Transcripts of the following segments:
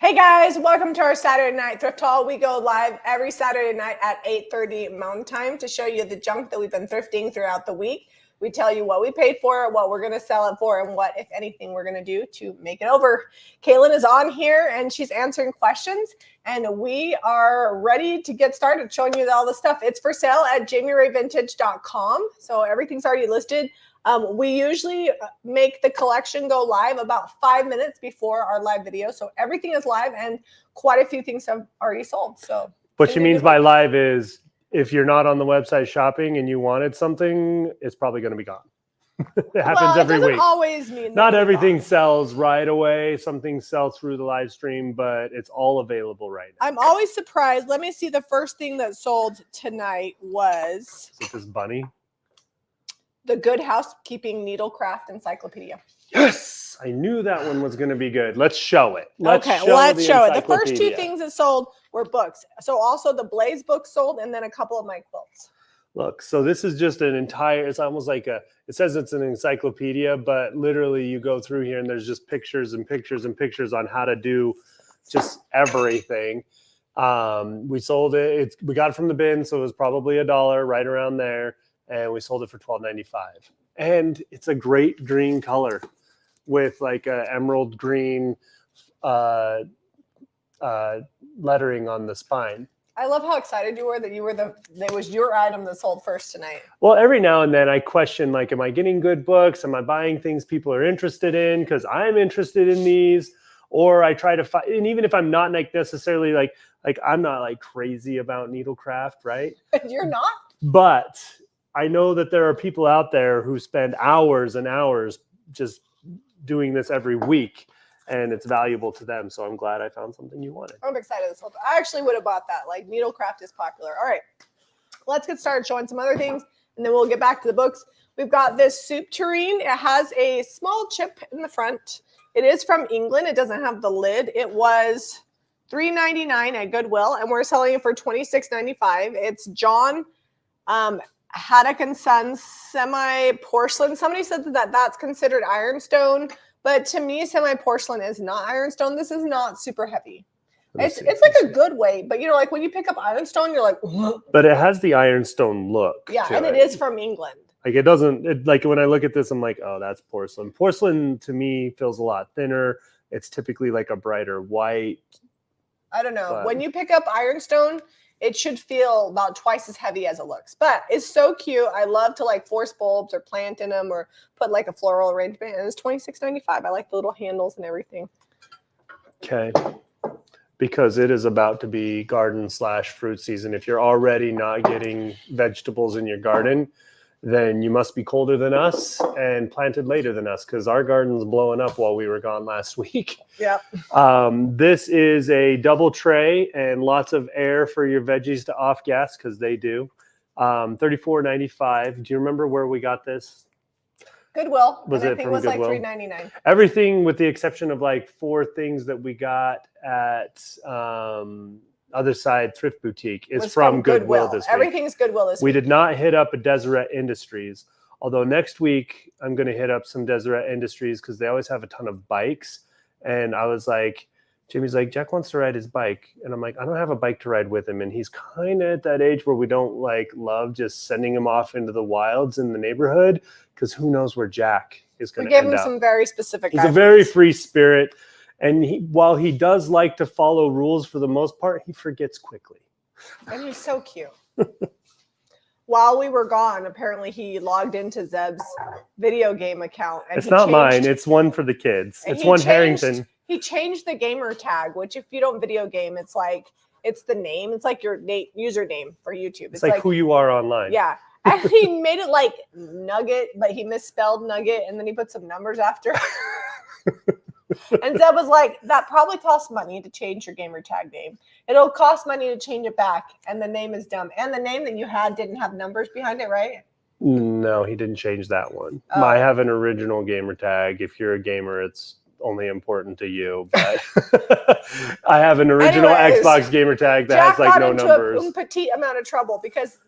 Hey guys, welcome to our Saturday night thrift haul. We go live every Saturday night at 8:30 Mountain Time to show you the junk that we've been thrifting throughout the week. We tell you what we paid for it, what we're going to sell it for, and what, if anything, we're going to do to make it over. Kaylin is on here and she's answering questions, and we are ready to get started showing you all the stuff. It's for sale at JamieRayVintage.com, so everything's already listed. We usually make the collection go live about 5 minutes before our live video. So everything is live and quite a few things have already sold. So what she means by live is if you're not on the website shopping and you wanted something, it's probably going to be gone. It happens every week. Always mean not everything sells right away. Some things sell through the live stream, but it's all available right now. I'm always surprised. Let me see. The first thing that sold tonight was this bunny. The Good Housekeeping Needlecraft Encyclopedia. Yes, I knew that one was going to be good. Let's show it. Let's show it. The first two things that sold were books. So also the Blaze book sold, and then a couple of my quilts. Look, so this is just an entire, it's almost like it says it's an encyclopedia, but literally you go through here and there's just pictures and pictures and pictures on how to do just everything. We sold it. We got it from the bin, so it was probably $1, right around there. And we sold it for $12.95. And it's a great green color with like a emerald green lettering on the spine. I love how excited you were that it was your item that sold first tonight. Well, every now and then I question, like, am I getting good books? Am I buying things people are interested in? Because I'm interested in these. Or I try to find, and even if I'm not like necessarily like I'm not like crazy about needlecraft, right? You're not? But I know that there are people out there who spend hours and hours just doing this every week, and it's valuable to them. So I'm glad I found something you wanted. I'm excited this whole time. I actually would have bought that. Like, needlecraft is popular. All right, let's get started showing some other things, and then we'll get back to the books. We've got this soup tureen. It has a small chip in the front. It is from England. It doesn't have the lid. It was $3.99 at Goodwill, and we're selling it for $26.95. It's John Haddock and Sons semi-porcelain. Somebody said that that's considered ironstone, but to me, semi-porcelain is not ironstone. This is not super heavy. It's like a good weight, but you know, like when you pick up ironstone, you're like, ugh. But it has the ironstone look. Yeah, and it is from England. Like it doesn't, like when I look at this, I'm like, oh, that's porcelain. Porcelain to me feels a lot thinner. It's typically like a brighter white. I don't know. When you pick up ironstone, it should feel about twice as heavy as it looks, but it's so cute. I love to like force bulbs or plant in them or put like a floral arrangement. And it's $26.95. I like the little handles and everything. Okay. Because it is about to be garden/fruit season. If you're already not getting vegetables in your garden, then you must be colder than us and planted later than us, because our garden's blowing up while we were gone last week. Yeah. This is a double tray and lots of air for your veggies to off gas, because they do. $34.95. Do you remember where we got this? Goodwill. Was it from Goodwill? Like $3.99. Everything with the exception of like 4 things that we got at other side thrift boutique is from Goodwill this week. Everything's Goodwill this week. We did not hit up a Deseret Industries, although next week I'm going to hit up some Deseret Industries because they always have a ton of bikes. And I was like, Jimmy's like, Jack wants to ride his bike. And I'm like, I don't have a bike to ride with him. And he's kind of at that age where we don't like love just sending him off into the wilds in the neighborhood, because who knows where Jack is going to end up. We gave him some very specific guidelines. He's a very free spirit. And while he does like to follow rules for the most part, he forgets quickly. And he's so cute. While we were gone, apparently he logged into Zeb's video game account. And it's not mine. It's one for the kids. It's one Harrington. He changed the gamer tag, which if you don't video game, it's like, it's the name. It's like your username for YouTube. It's like who you are online. Yeah. And he made it like Nugget, but he misspelled Nugget, and then he put some numbers after. And Zeb was like, that probably costs money to change your gamer tag name. It'll cost money to change it back, and the name is dumb. And the name that you had didn't have numbers behind it, right? No, he didn't change that one. Oh. I have an original gamer tag. If you're a gamer, it's only important to you, but I have an original Anyways, Xbox gamer tag that Jack has like got no into numbers. a petite amount of trouble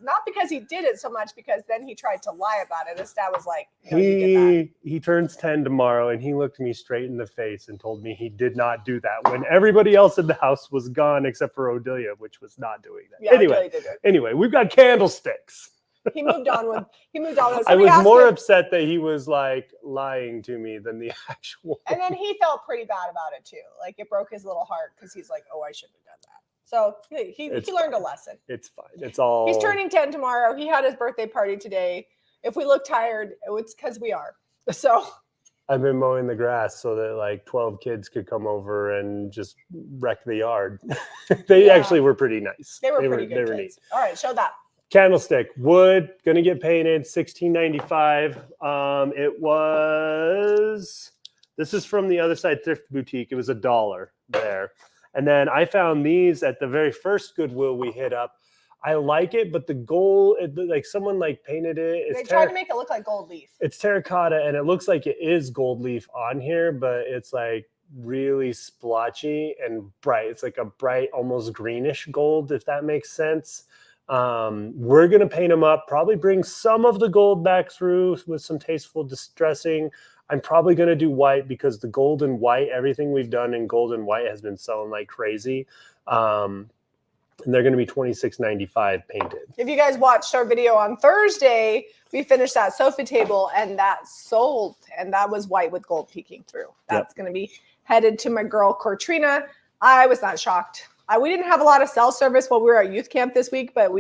not because he did it so much, because then he tried to lie about it. His dad was like, no, you did that. He turns 10 tomorrow, and he looked me straight in the face and told me he did not do that when everybody else in the house was gone except for Odelia, which was not doing that. Yeah, Anyway, did it. anyway, we've got candlesticks. He moved on with. I was more upset that he was like lying to me than the actual. And then he felt pretty bad about it too. Like it broke his little heart because he's like, oh, I shouldn't have done that. So he learned a lesson. It's fine. It's all. He's turning 10 tomorrow. He had his birthday party today. If we look tired, it's because we are. So I've been mowing the grass so that like 12 kids could come over and just wreck the yard. They actually were pretty nice. They were pretty good. They were neat. All right, show that. Candlestick, wood, gonna get painted, $16.95. This is from the other side thrift boutique. It was $1 there. And then I found these at the very first Goodwill we hit up. I like it, but the gold, like someone like painted it. They tried to make it look like gold leaf. It's terracotta, and it looks like it is gold leaf on here, but it's like really splotchy and bright. It's like a bright, almost greenish gold, if that makes sense. We're going to paint them up, probably bring some of the gold back through with some tasteful distressing. I'm probably going to do white because the gold and white, everything we've done in gold and white has been selling like crazy. And they're going to be $26.95 painted. If you guys watched our video on Thursday, we finished that sofa table and that sold, and that was white with gold peeking through. That's going to be headed to my girl, Cortrina. I was not shocked. We didn't have a lot of cell service while we were at youth camp this week, but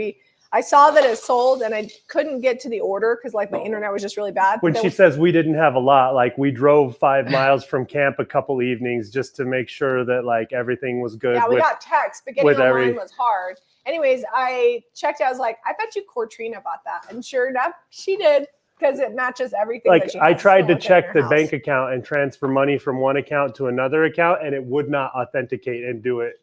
I saw that it sold and I couldn't get to the order because like my internet was just really bad. When she says we didn't have a lot, like we drove 5 miles from camp a couple evenings just to make sure that like everything was good. Yeah, we got text, but getting online was hard. Anyways, I checked. I was like, I bet you Cortrina bought that. And sure enough, she did. Because it matches everything. Like I tried to check the bank account and transfer money from one account to another account, and it would not authenticate and do it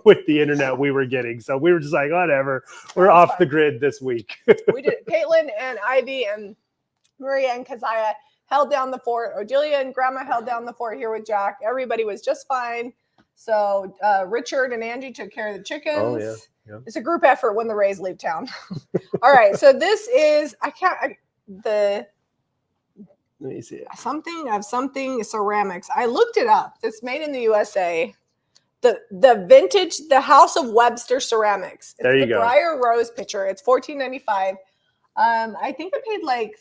with the internet we were getting. So we were just like, whatever, we're off the grid this week. We did. Caitlin and Ivy and Maria and Keziah held down the fort. Odelia and Grandma held down the fort here with Jack. Everybody was just fine. So Richard and Angie took care of the chickens. Oh yeah. It's a group effort when the Rays leave town. All right. So this is let me see it. Something ceramics. I looked it up. It's made in the USA. The vintage, the House of Webster ceramics. It's there you go. Briar Rose pitcher. It's $14.95. I think I paid like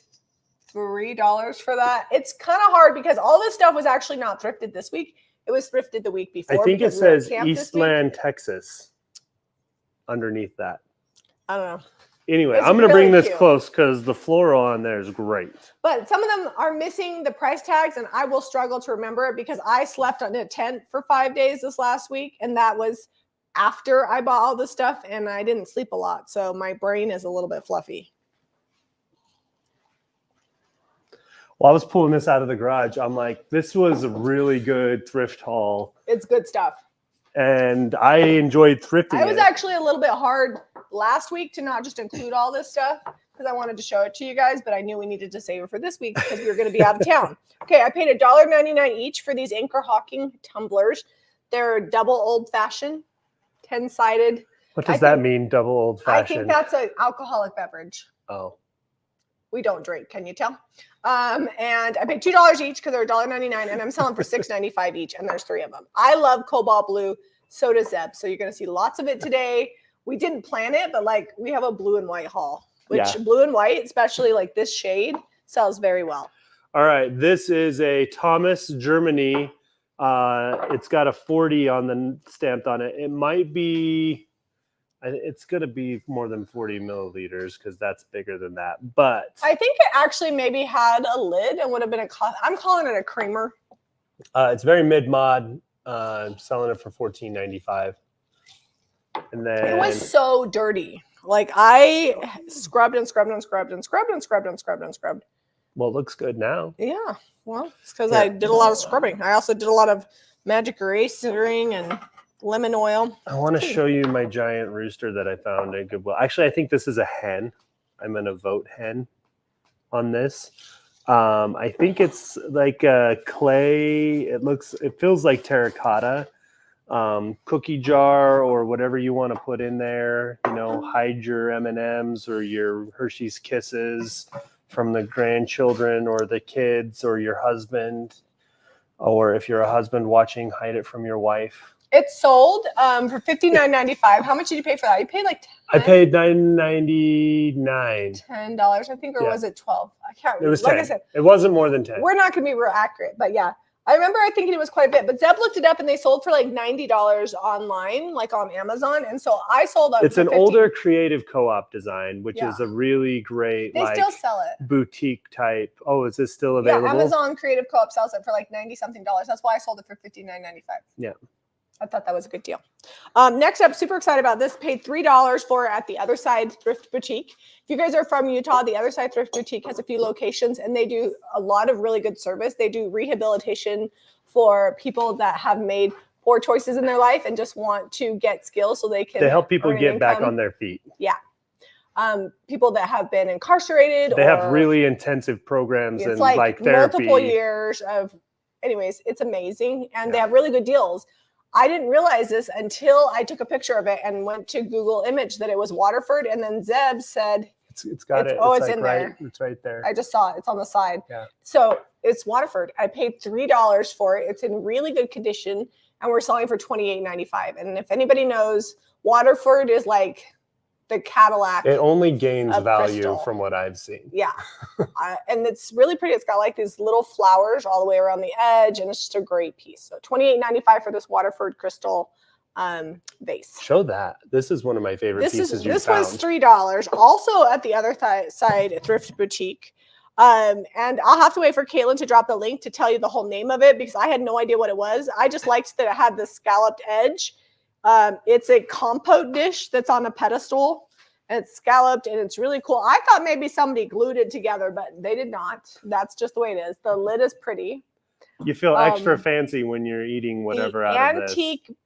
$3 for that. It's kind of hard because all this stuff was actually not thrifted this week. It was thrifted the week before. I think it says Eastland, Texas underneath that. I don't know. Anyway, I'm going to bring this close because the floral on there is great. But some of them are missing the price tags, and I will struggle to remember it because I slept on a tent for 5 days this last week, and that was after I bought all this stuff, and I didn't sleep a lot, so my brain is a little bit fluffy. Well, I was pulling this out of the garage. I'm like, this was a really good thrift haul. It's good stuff. And I enjoyed thrifting. It was actually a little bit hard last week to not just include all this stuff because I wanted to show it to you guys, but I knew we needed to save it for this week because we were going to be out of town. Okay, I paid $1.99 each for these Anchor Hawking tumblers. They're double old-fashioned, 10-sided. What does that mean, double old-fashioned? I think that's an alcoholic beverage. Oh. We don't drink, can you tell? And I paid $2 each because they're $1.99, and I'm selling for $6.95 each, and there's 3 of them. I love cobalt blue. So does Zeb. So you're going to see lots of it today. We didn't plan it, but like we have a blue and white haul, which blue and white, especially like this shade, sells very well. All right. This is a Thomas Germany. It's got a 40 on the stamped on it. It might be, it's going to be more than 40 milliliters because that's bigger than that. But I think it actually maybe had a lid and would have been I'm calling it a creamer. It's very mid-mod. I'm selling it for $14.95. And then it was so dirty. Like I scrubbed and scrubbed and scrubbed and scrubbed and scrubbed and scrubbed and scrubbed. Well, it looks good now. Yeah. Well, it's because I did a lot of scrubbing. I also did a lot of magic erasing and lemon oil. I want to show you my giant rooster that I found at Goodwill. Actually, I think this is a hen. I'm going to vote hen on this. I think it's like a clay. It feels like terracotta. Cookie jar or whatever you want to put in there. You know, hide your M&Ms or your Hershey's Kisses from the grandchildren or the kids or your husband. Or if you're a husband watching, hide it from your wife. It's sold for $59.95. How much did you pay for that? You paid like 10? I paid $9.99. $10, I think, or was it 12? I can't remember. It was like 10. I said, it wasn't more than 10. We're not going to be real accurate, but yeah. I remember thinking it was quite a bit, but Zeb looked it up and they sold for like $90 online, like on Amazon. And so I sold up. It's an older creative co-op design, which is a really great, they still sell it. Boutique type. Oh, is this still available? Yeah, Amazon Creative Co-op sells it for like $90 something. That's why I sold it for $59.95. Yeah. I thought that was a good deal. Next up, super excited about this. Paid $3 for it at the Other Side Thrift Boutique. If you guys are from Utah, the Other Side Thrift Boutique has a few locations, and they do a lot of really good service. They do rehabilitation for people that have made poor choices in their life and just want to get skills so they can. They help people get back on their feet. Yeah. People that have been incarcerated. They have really intensive programs and like therapy. Multiple years of. Anyways, it's amazing, and they have really good deals. I didn't realize this until I took a picture of it and went to Google Image that it was Waterford, and then Zeb said it's got it. Oh, it's in there. It's right there. I just saw it. It's on the side. Yeah. So it's Waterford. I paid $3 for it. It's in really good condition, and we're selling for $28.95. And if anybody knows, Waterford is like the Cadillac. It only gains value crystal. From what I've seen. Yeah. And it's really pretty. It's got like these little flowers all the way around the edge, and it's just a great piece. So $28.95 for this Waterford crystal vase. Show that. This is one of my favorite pieces you This found. was $3. Also at the Other Side Thrift Boutique. And I'll have to wait for Caitlin to drop the link to tell you the whole name of it because I had no idea what it was. I just liked that it had the scalloped edge. It's a compote dish that's on a pedestal, and it's scalloped, and it's really cool. I thought maybe somebody glued it together, but they did not. That's just the way it is. The lid is pretty. You feel extra fancy when you're eating whatever out of this. Antique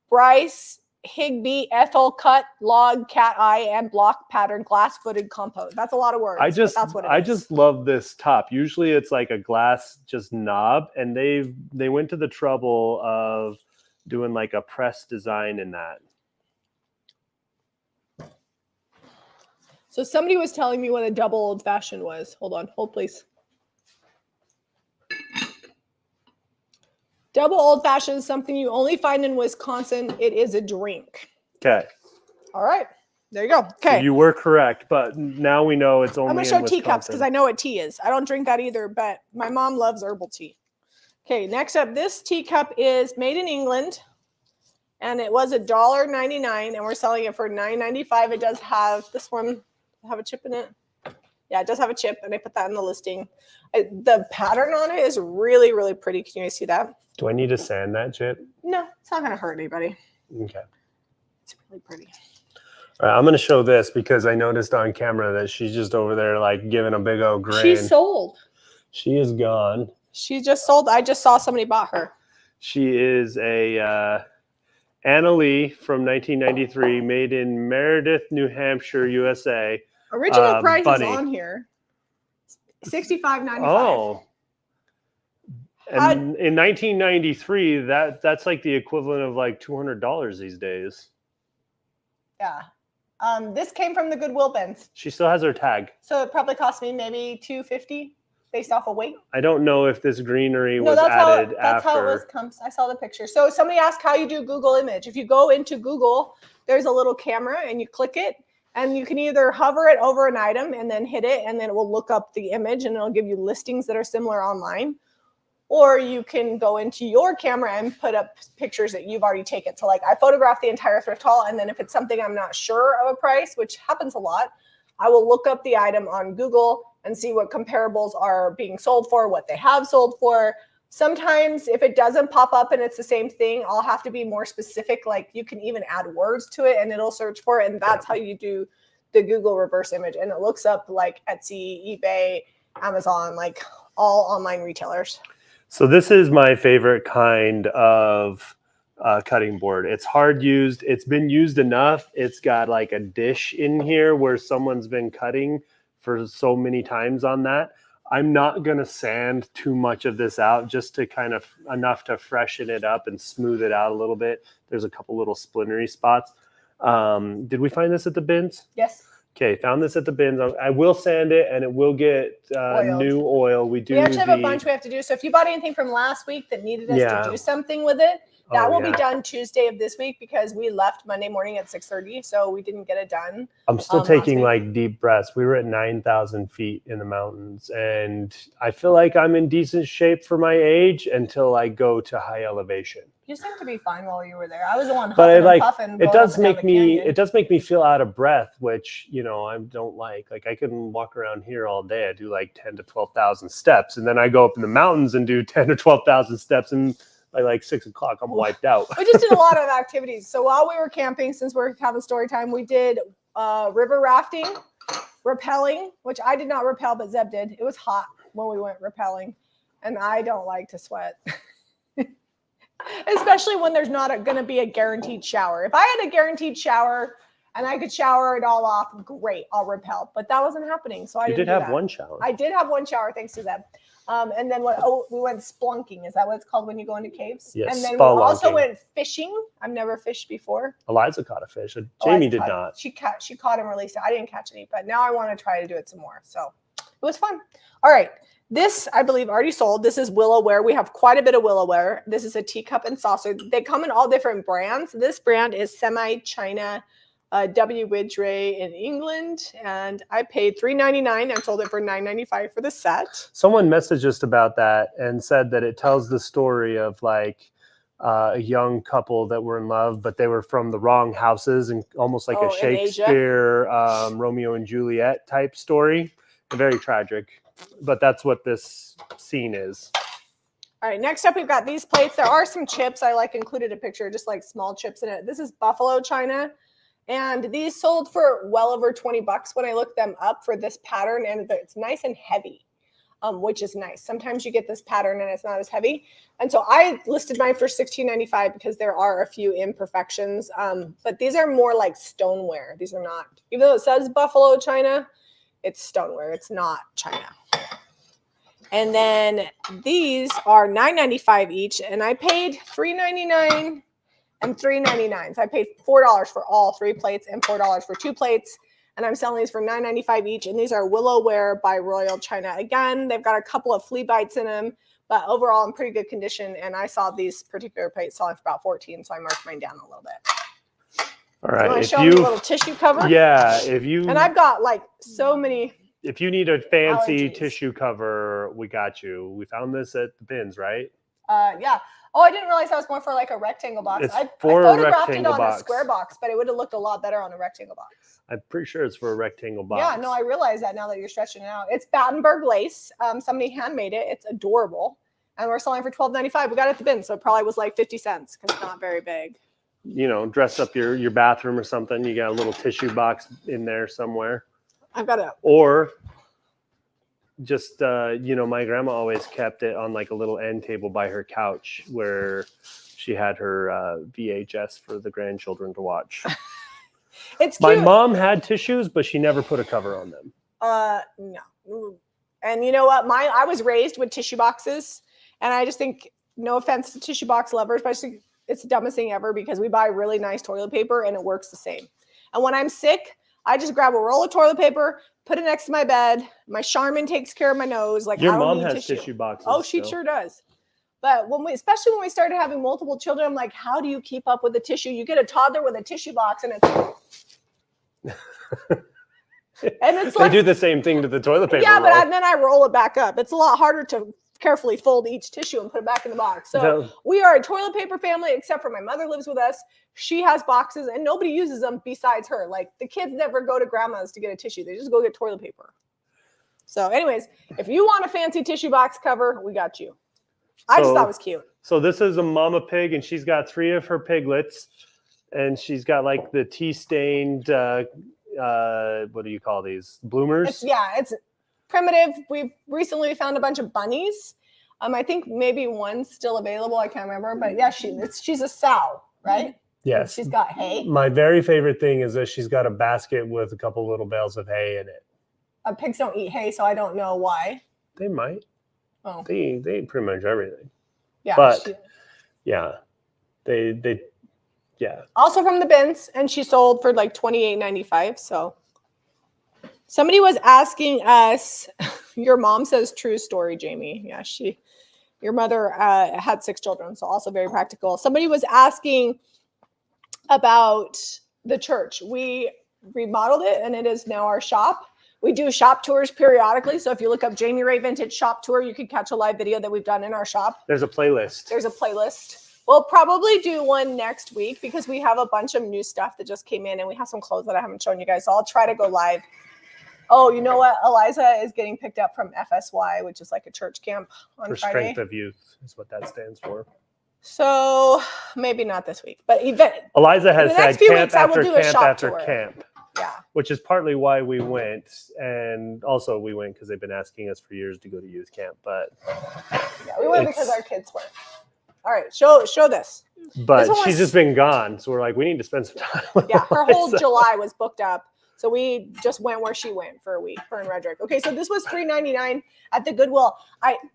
Bryce Higby Ethel cut log cat eye and block pattern glass footed compote. That's a lot of words. That's what it is. I just love this top. Usually it's like a glass just knob, and they went to the trouble of doing like a press design in that. So somebody was telling me what a double old fashioned was. Hold on, hold please. Double old fashioned is something you only find in Wisconsin. It is a drink. Okay. All right. There you go. Okay. So you were correct, but now we know it's only. I'm gonna show teacups because I know what tea is. I don't drink that either, but my mom loves herbal tea. Okay, next up, this teacup is made in England, and it was $1.99, and we're selling it for $9.95. It does have this one have a chip in it. Yeah, it does have a chip, and I put that in the listing. The pattern on it is really, really pretty. Can you guys see that? Do I need to sand that chip? No, it's not gonna hurt anybody. Okay. It's really pretty. All right, I'm gonna show this because I noticed on camera that she's just over there like giving a big old grin. She sold. She is gone. She just sold. I just saw somebody bought her. She is a Anna Lee from 1993, made in Meredith, New Hampshire, USA. Original price is on here. $65.95. Oh. And in 1993, that's like the equivalent of like $200 these days. Yeah. This came from the Goodwill bins. She still has her tag. So it probably cost me maybe $250 based off of weight. I don't know if this greenery was added after. That's how it comes. I saw the picture. So somebody asked how you do Google Image. If you go into Google, there's a little camera and you click it, and you can either hover it over an item and then hit it, and then it will look up the image and it'll give you listings that are similar online. Or you can go into your camera and put up pictures that you've already taken. So like I photographed the entire thrift haul, and then if it's something I'm not sure of a price, which happens a lot, I will look up the item on Google and see what comparables are being sold for, what they have sold for. Sometimes if it doesn't pop up and it's the same thing, I'll have to be more specific. Like you can even add words to it and it'll search for it. And that's how you do the Google reverse image. And it looks up like Etsy, eBay, Amazon, like all online retailers. So this is my favorite kind of cutting board. It's hard used. It's been used enough. It's got like a dish in here where someone's been cutting for so many times on that. I'm not going to sand too much of this out, just to kind of enough to freshen it up and smooth it out a little bit. There's a couple little splintery spots. Did we find this at the bins? Yes. Okay, found this at the bins. I will sand it, and it will get new oil. We actually have a bunch we have to do. So if you bought anything from last week that needed us to do something with it, that will be done Tuesday of this week, because we left Monday morning at 6:30, so we didn't get it done. I'm still taking like deep breaths. We were at 9,000 feet in the mountains, and I feel like I'm in decent shape for my age until I go to high elevation. You seemed to be fine while you were there. I was the one huffing But and puffing. It does make me feel out of breath, which, you know, I don't like. Like, I can walk around here all day. I do like 10 to 12,000 steps, and then I go up in the mountains and do 10 to 12,000 steps, and by like 6 o'clock, I'm wiped out. We just did a lot of activities. So while we were camping, since we're having story time, we did river rafting, rappelling, which I did not rappel, but Zeb did. It was hot when we went rappelling, and I don't like to sweat. Especially when there's not going to be a guaranteed shower. If I had a guaranteed shower and I could shower it all off, great, I'll rappel. But that wasn't happening, so I didn't do that. You did have one shower. I did have one shower, thanks to Zeb. And then we went splunking. Is that what it's called when you go into caves? Yes. And then we also went fishing. I've never fished before. Eliza caught a fish. Jamie did not. She caught and released it. I didn't catch any, but now I want to try to do it some more. So it was fun. All right. This, I believe, already sold. This is Willowware. We have quite a bit of Willowware. This is a teacup and saucer. They come in all different brands. This brand is Semi-China W. Widgray in England, and I paid $3.99 and sold it for $9.95 for the set. Someone messaged us about that and said that it tells the story of like a young couple that were in love, but they were from the wrong houses, and almost like a Shakespeare Romeo and Juliet type story. Very tragic. But that's what this scene is. All right, next up, we've got these plates. There are some chips. I included a picture, just like small chips in it. This is buffalo china, and these sold for well over $20 when I looked them up for this pattern, and it's nice and heavy, which is nice. Sometimes you get this pattern and it's not as heavy, and so I listed mine for $16.95 because there are a few imperfections, but these are more like stoneware. These are not, even though it says buffalo china, it's stoneware. It's not china. And then these are $9.95 each, and I paid $3.99 and $3.99. So I paid $4 for all 3 plates and $4 for 2 plates, and I'm selling these for $9.95 each. And these are Willowware by Royal China. Again, they've got a couple of flea bites in them, but overall in pretty good condition. And I saw these particular plates selling for about $14, so I marked mine down a little bit. All right. Want to show me a little tissue cover? Yeah, and I've got like so many. If you need a fancy tissue cover, we got you. We found this at the bins, right? Yeah. Oh, I didn't realize that was more for like a rectangle box. I photographed it on a square box, but it would have looked a lot better on a rectangle box. I'm pretty sure it's for a rectangle box. Yeah, no, I realize that now that you're stretching it out. It's Battenberg lace. Somebody handmade it. It's adorable. And we're selling for $12.95. We got it at the bin, so it probably was like 50 cents because it's not very big. You know, dress up your bathroom or something. You got a little tissue box in there somewhere. I've got or just, my grandma always kept it on like a little end table by her couch where she had her VHS for the grandchildren to watch. It's cute. My mom had tissues, but she never put a cover on them. No. And you know what? I was raised with tissue boxes, and I just think, no offense to tissue box lovers, but I just think it's the dumbest thing ever because we buy really nice toilet paper and it works the same. And when I'm sick, I just grab a roll of toilet paper, put it next to my bed. My Charmin takes care of my nose. Like, your mom has tissue boxes. Oh, she sure does. But especially when we started having multiple children, I'm like, how do you keep up with the tissue? You get a toddler with a tissue box, and it's they do the same thing to the toilet paper. Yeah, but then I roll it back up. It's a lot harder to carefully fold each tissue and put it back in the box. So we are a toilet paper family, except for my mother lives with us. She has boxes and nobody uses them besides her. Like, the kids never go to grandma's to get a tissue. They just go get toilet paper. So anyways, if you want a fancy tissue box cover, we got you. I just thought it was cute. So this is a mama pig, and she's got 3 of her piglets, and she's got like the tea-stained, what do you call these? Bloomers? It's primitive. We recently found a bunch of bunnies. I think maybe one's still available. I can't remember, but yeah, she's a sow, right? Yes. She's got hay. My very favorite thing is that she's got a basket with a couple little bales of hay in it. Pigs don't eat hay, so I don't know why. They might. Oh, They eat pretty much everything. yeah. But yeah, they yeah. Also from the bins, and she sold for like $28.95. So somebody was asking us. Your mom says true story, Jamie. Yeah, your mother had 6 children, so also very practical. Somebody was asking about the church. We remodeled it, and it is now our shop. We do shop tours periodically. So if you look up Jamie Ray Vintage Shop Tour, you can catch a live video that we've done in our shop. There's a playlist. There's a playlist. We'll probably do one next week because we have a bunch of new stuff that just came in, and we have some clothes that I haven't shown you guys. So I'll try to go live. Oh, you know what? Eliza is getting picked up from FSY, which is like a church camp on For Friday. Strength of Youth is what that stands for. So maybe not this week, but Eliza has said camp after camp after tour. camp. Yeah. Which is partly why we went. And also we went because they've been asking us for years to go to youth camp. But yeah, we went because our kids were. All right, show this. But she's just been gone. So we're like, we need to spend some time with Yeah, her whole Eliza. July was booked up. So we just went where she went for a week, her and Redrick. Okay, so this was $3.99 at the Goodwill.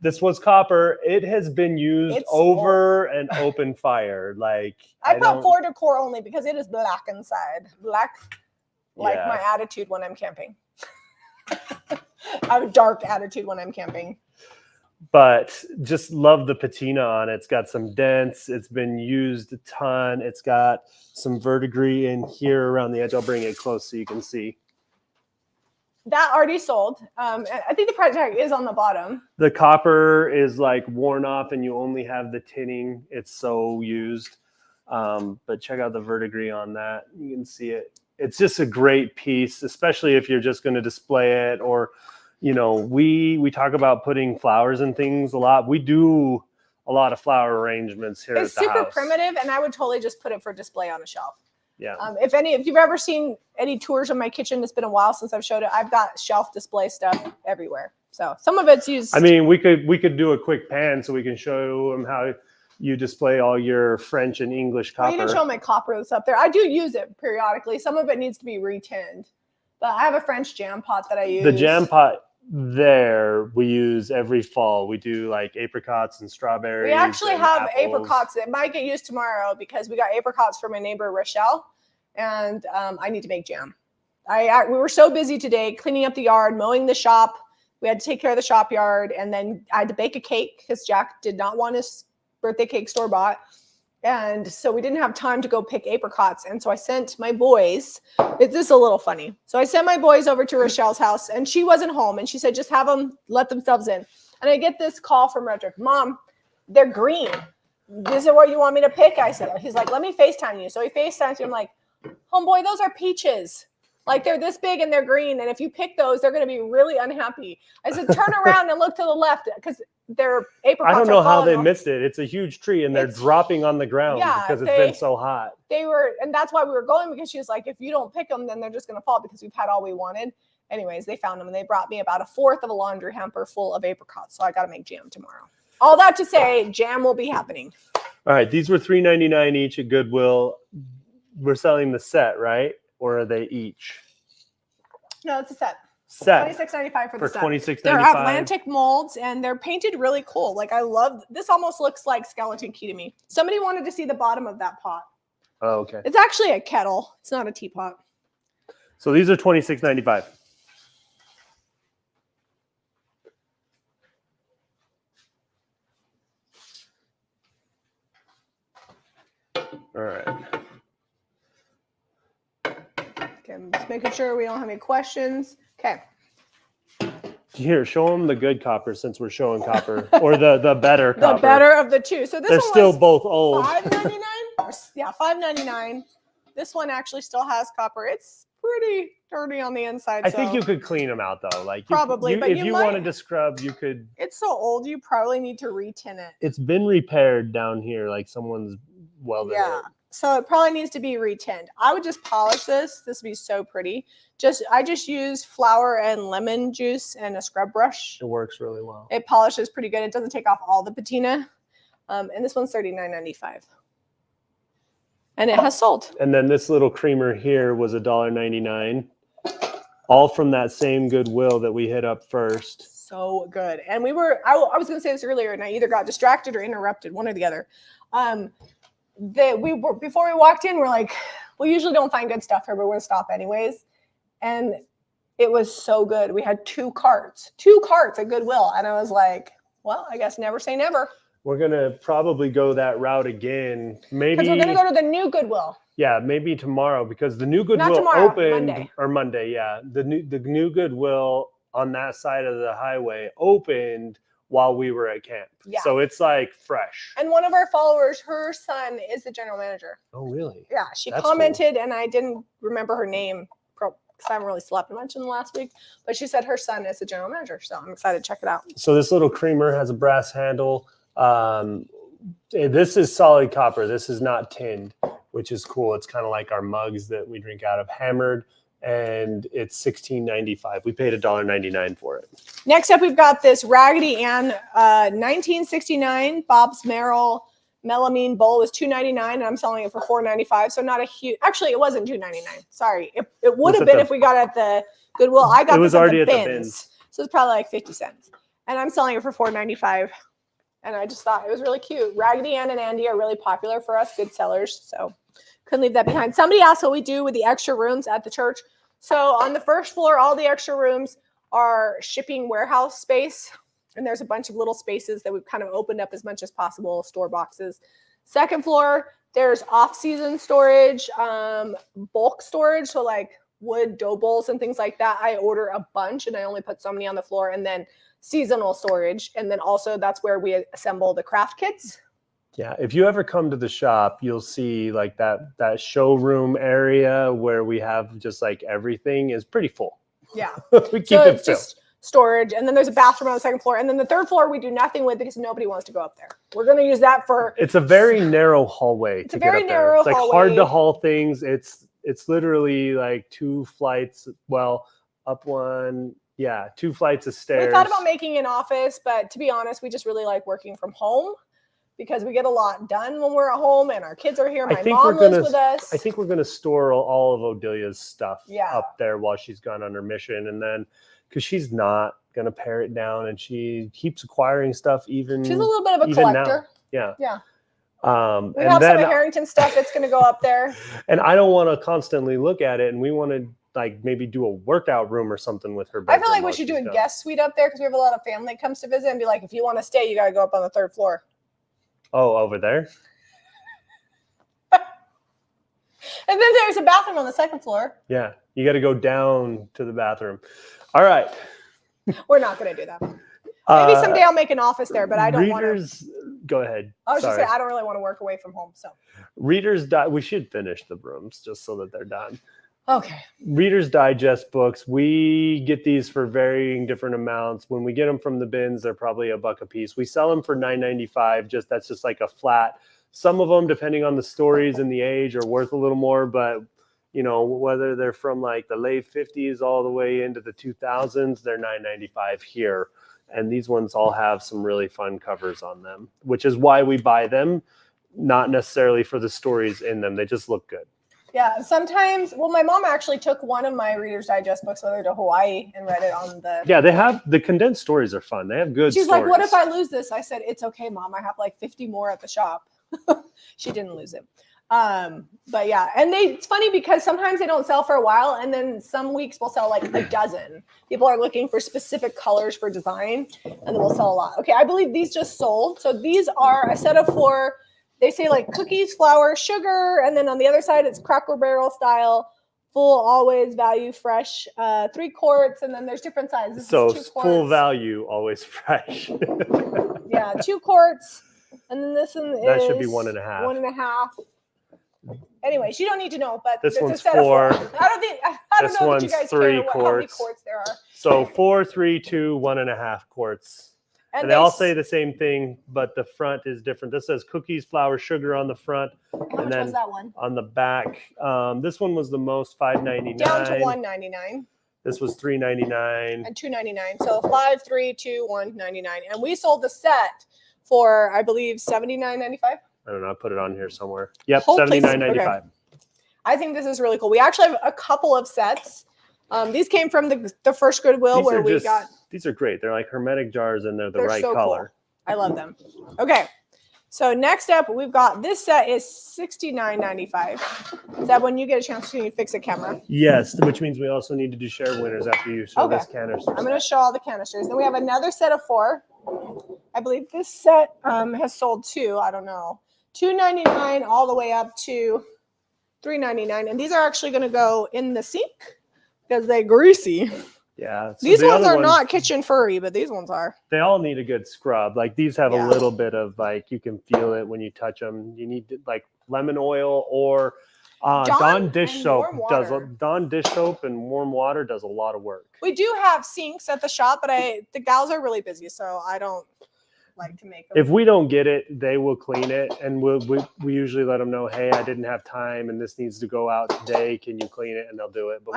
This was copper. It has been used over an open fire. Like I put for decor only because it is black inside. Black, like my attitude when I'm camping. I have a dark attitude when I'm camping. But just love the patina on it. It's got some dents. It's been used a ton. It's got some verdigris in here around the edge. I'll bring it close so you can see. That already sold. I think the price tag is on the bottom. The copper is like worn off and you only have the tinning. It's so used. But check out the verdigris on that. You can see it. It's just a great piece, especially if you're just going to display it or you know, we talk about putting flowers and things a lot. We do a lot of flower arrangements here at the house. It's super primitive, and I would totally just put it for display on a shelf. Yeah. If you've ever seen any tours of my kitchen, it's been a while since I've showed it. I've got shelf display stuff everywhere. So some of it's used. I mean, we could do a quick pan so we can show them how you display all your French and English copper. You can show my copper that's up there. I do use it periodically. Some of it needs to be retinned. But I have a French jam pot that I use. The jam pot there we use every fall. We do like apricots and strawberries. We actually have apples. apricots that might get used tomorrow because we got apricots from my neighbor Rochelle, and I need to make jam. We were so busy today cleaning up the yard, mowing the shop. We had to take care of the shop yard, and then I had to bake a cake because Jack did not want his birthday cake store-bought. And so we didn't have time to go pick apricots. And so I sent my boys, this is a little funny. So I sent my boys over to Rochelle's house and she wasn't home. And she said, just have them let themselves in. And I get this call from Redrick, Mom, they're green. This is what you want me to pick? I said, he's like, let me FaceTime you. So he FaceTimes me. I'm like, homeboy, those are peaches. Like they're this big and they're green. And if you pick those, they're going to be really unhappy. I said, turn around and look to the left because they're apricots. I don't know how they missed it. It's a huge tree and they're dropping on the ground because it's been so hot. And that's why we were going because she was like, if you don't pick them, then they're just going to fall because we've had all we wanted. Anyways, they found them and they brought me about a fourth of a laundry hamper full of apricots. So I got to make jam tomorrow. All that to say, jam will be happening. All right. These were $3.99 each at Goodwill. We're selling the set, right? Or are they each? No, it's a set. $26.95 for the set. $26.95. They're Atlantic molds and they're painted really cool. Like I love this. Almost looks like skeleton key to me. Somebody wanted to see the bottom of that pot. Oh, okay. It's actually a kettle. It's not a teapot. So these are $26.95. All right. Okay, I'm just making sure we don't have any questions. Okay. Here, show them the good copper since we're showing copper, or the better copper. The better of the two. So this they're one still was both old. $5.99. Yeah, $5.99. This one actually still has copper. It's pretty dirty on the inside. I think you could clean them out though. Like probably, but if you wanted to scrub, you could. It's so old, you probably need to retin it. It's been repaired down here, like someone's welded it. So it probably needs to be retinned. I would just polish this. This would be so pretty. I just use flour and lemon juice and a scrub brush. It works really well. It polishes pretty good. It doesn't take off all the patina. And this one's $39.95. And it has sold. And then this little creamer here was $1.99. All from that same Goodwill that we hit up first. so good. And I was going to say this earlier, and I either got distracted or interrupted, one or the other. Before we walked in, we're like, we usually don't find good stuff here, but we're going to stop anyways. And it was so good. We had two carts at Goodwill. And I was like, well, I guess never say never. We're going to probably go that route again. Maybe. Because we're going to go to the new Goodwill. Yeah, maybe tomorrow, because the new Goodwill opened Monday. Yeah, the new Goodwill on that side of the highway opened while we were at camp. Yeah. So it's like fresh. And one of our followers, her son is the general manager. Oh, really? Yeah, she commented, cool. And I didn't remember her name because I haven't really slept much in the last week. But she said her son is the general manager, so I'm excited to check it out. So this little creamer has a brass handle. This is solid copper. This is not tinned, which is cool. It's kind of like our mugs that we drink out of, hammered, and it's $16.95. We paid $1.99 for it. Next up, we've got this Raggedy Ann 1969 Bob's Merrill melamine bowl. Was $2.99, and I'm selling it for $4.95. So not a huge. Actually, it wasn't $2.99. Sorry, it would have been if we got it at the Goodwill. I got this already at the bins, so it's probably like 50 cents, and I'm selling it for $4.95. And I just thought it was really cute. Raggedy Ann and Andy are really popular for us, good sellers. So couldn't leave that behind. Somebody asked what we do with the extra rooms at the church. So on the first floor, all the extra rooms are shipping warehouse space. And there's a bunch of little spaces that we've kind of opened up as much as possible, store boxes. Second floor, there's off-season storage, bulk storage. So like wood dough bowls and things like that. I order a bunch and I only put so many on the floor. And then seasonal storage, and then also that's where we assemble the craft kits. Yeah, if you ever come to the shop, you'll see like that showroom area where we have just like everything is pretty full. Yeah, we keep it filled. Just storage, and then there's a bathroom on the second floor, and then the third floor we do nothing with because nobody wants to go up there. We're going to use that for. It's a very narrow hallway. It's a very narrow hallway. It's like hard to haul things. It's literally like 2 flights. Well, up one. Yeah, 2 flights of stairs. We thought about making an office, but to be honest, we just really like working from home because we get a lot done when we're at home and our kids are here. My mom lives with us. I think we're going to store all of Odelia's stuff up there while she's gone on her mission. And then, because she's not going to pare it down and she keeps acquiring stuff even. She's a little bit of a collector. Now. Yeah. We have some of Harrington stuff that's going to go up there. And I don't want to constantly look at it, and we want to like maybe do a workout room or something with her. I feel like we should do a guest suite up there because we have a lot of family that comes to visit and be like, if you want to stay, you got to go up on the 3rd floor. Oh, over there? And then there's a bathroom on the 2nd floor. Yeah, you got to go down to the bathroom. All right. We're not going to do that. Maybe someday I'll make an office there, but I don't want to. Go ahead. I was just saying, I don't really want to work away from home. So Reader's we should finish the rooms just so that they're done. Okay. Reader's Digest books. We get these for varying different amounts. When we get them from the bins, they're probably $1 a piece. We sell them for $9.95. That's just like a flat. Some of them, depending on the stories and the age, are worth a little more. But you know, whether they're from like the late 50s all the way into the 2000s, they're $9.95 here. And these ones all have some really fun covers on them, which is why we buy them, not necessarily for the stories in them. They just look good. Yeah, sometimes, well, my mom actually took one of my Reader's Digest books with her to Hawaii and read it on the... Yeah, they have, the condensed stories are fun. They have good She's stories. Like, what if I lose this? I said, it's okay, Mom. I have like 50 more at the shop. She didn't lose it. But yeah, and it's funny because sometimes they don't sell for a while, and then some weeks we'll sell like a dozen. People are looking for specific colors for design, and then we'll sell a lot. Okay, I believe these just sold. So these are a set of 4... They say like cookies, flour, sugar, and then on the other side it's Cracker Barrel style, full, always value, fresh, 3 quarts, and then there's different sizes. So full value, always fresh. Yeah, 2 quarts, and then this one that should be 1.5. 1.5. Anyways, you don't need to know, but this one's a set 4. Of 4. I don't know that you guys 3 care how many quarts there are. So 4, 3, 2, 1.5 quarts. And they all say the same thing, but the front is different. This says cookies, flour, sugar on the front. How much was that one? On the back, this one was the most, $5.99. Down to $1.99. This was $3.99. And $2.99. So 5, 3, 2, $1.99. And we sold the set for, I believe, $79.95. I don't know. I put it on here somewhere. Yep, $79.95. Okay. I think this is really cool. We actually have a couple of sets These came from the first Goodwill where we got. These are great. They're like hermetic jars and they're the right so color. Cool. I love them. Okay. So next up, we've got this set is $69.95. Is that when you get a chance to fix a camera? Yes, which means we also need to do share winners after you show this canister. I'm going to show all the canisters. Then we have another set of 4. I believe this set has sold 2. I don't know. $2.99 all the way up to $3.99. And these are actually going to go in the sink because they're greasy. Yeah. So these ones are not kitchen furry, but these ones are. They all need a good scrub. Like these have a little bit of like, you can feel it when you touch them. You need like lemon oil or Dawn dish soap Dawn dish soap and warm water does a lot of work. We do have sinks at the shop, but the gals are really busy, so I don't like to make them. If we don't get it, they will clean it, and we usually let them know, hey, I didn't have time, and this needs to go out today. Can you clean it? And they'll do it. But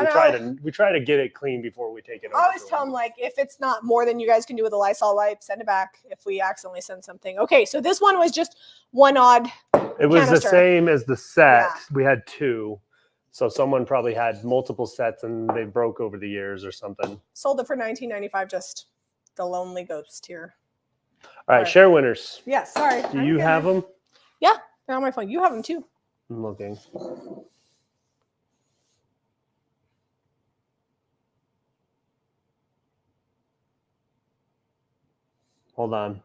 we try to get it clean before we take it over. I always tell them, like, if it's not more than you guys can do with a Lysol wipe, send it back if we accidentally send something. Okay, so this one was just one odd. It was the same as the set. Yeah. We had 2. So someone probably had multiple sets and they broke over the years or something. Sold it for $19.95, just the lonely ghost here. All right, share winners. Yes, sorry. Do you have them? Yeah, they're on my phone. You have them too. I'm looking. Hold on.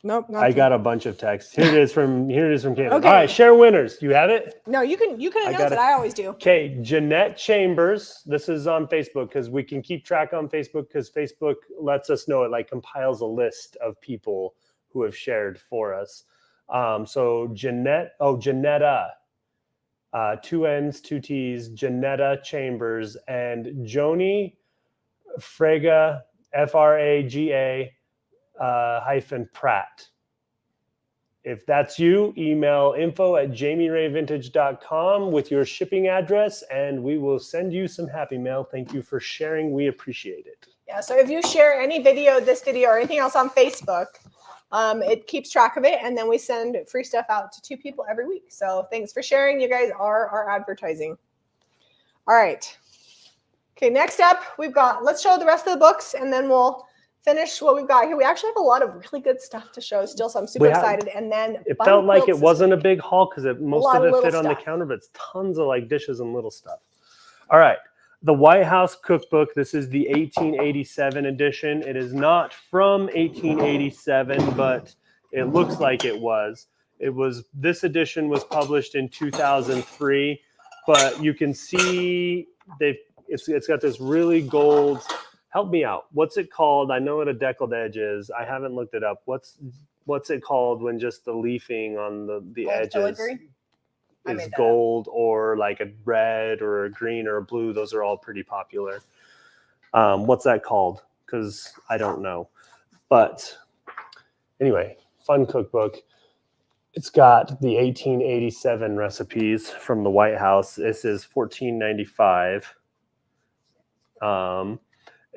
Nope. I got a bunch of texts. Here it is from Canada. Okay. All right, share winners. You have it? No, you can announce it. I always do. Okay, Jeanette Chambers. This is on Facebook because we can keep track on Facebook because Facebook lets us know. It like compiles a list of people who have shared for us. So Janetta, 2 N's, 2 T's, Janetta Chambers, and Joni Fraga, Fraga -Pratt. If that's you, email info@jamierayvintage.com with your shipping address, and we will send you some happy mail. Thank you for sharing. We appreciate it. Yeah, so if you share any video, this video, or anything else on Facebook, it keeps track of it, and then we send free stuff out to 2 people every week. So thanks for sharing. You guys are our advertising. All right. Okay, next up, let's show the rest of the books, and then we'll finish what we've got here. We actually have a lot of really good stuff to show still, so I'm super excited. And then it felt like it wasn't a big haul because most of it fit on the counter, but it's tons of like dishes and little stuff. All right, the White House Cookbook. This is the 1887 edition. It is not from 1887, but it looks like it was. This edition was published in 2003, but you can see it's got this really gold. Help me out. What's it called? I know what a deckled edge is. I haven't looked it up. What's it called when just the leafing on the edges is gold or like a red or a green or a blue? Those are all pretty popular. What's that called? Because I don't know. But anyway, fun cookbook. It's got the 1887 recipes from the White House. This is $14.95.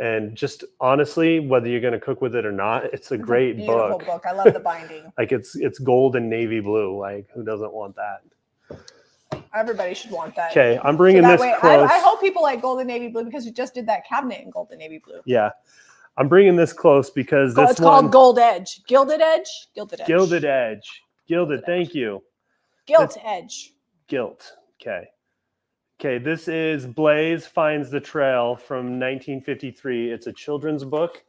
And just honestly, whether you're going to cook with it or not, it's a great beautiful book. I love the binding. Like it's gold and navy blue. Like who doesn't want that? Everybody should want that. Okay, I'm bringing this close. I hope people like gold and navy blue because we just did that cabinet in gold and navy blue. Yeah, I'm bringing this close because this it's called Gold Edge, Gilded Edge, Gilded Edge, Gilded Edge, Gilded. Thank you. Gilt Edge. Gilt. Okay, this is Blaze Finds the Trail from 1953. It's a children's book,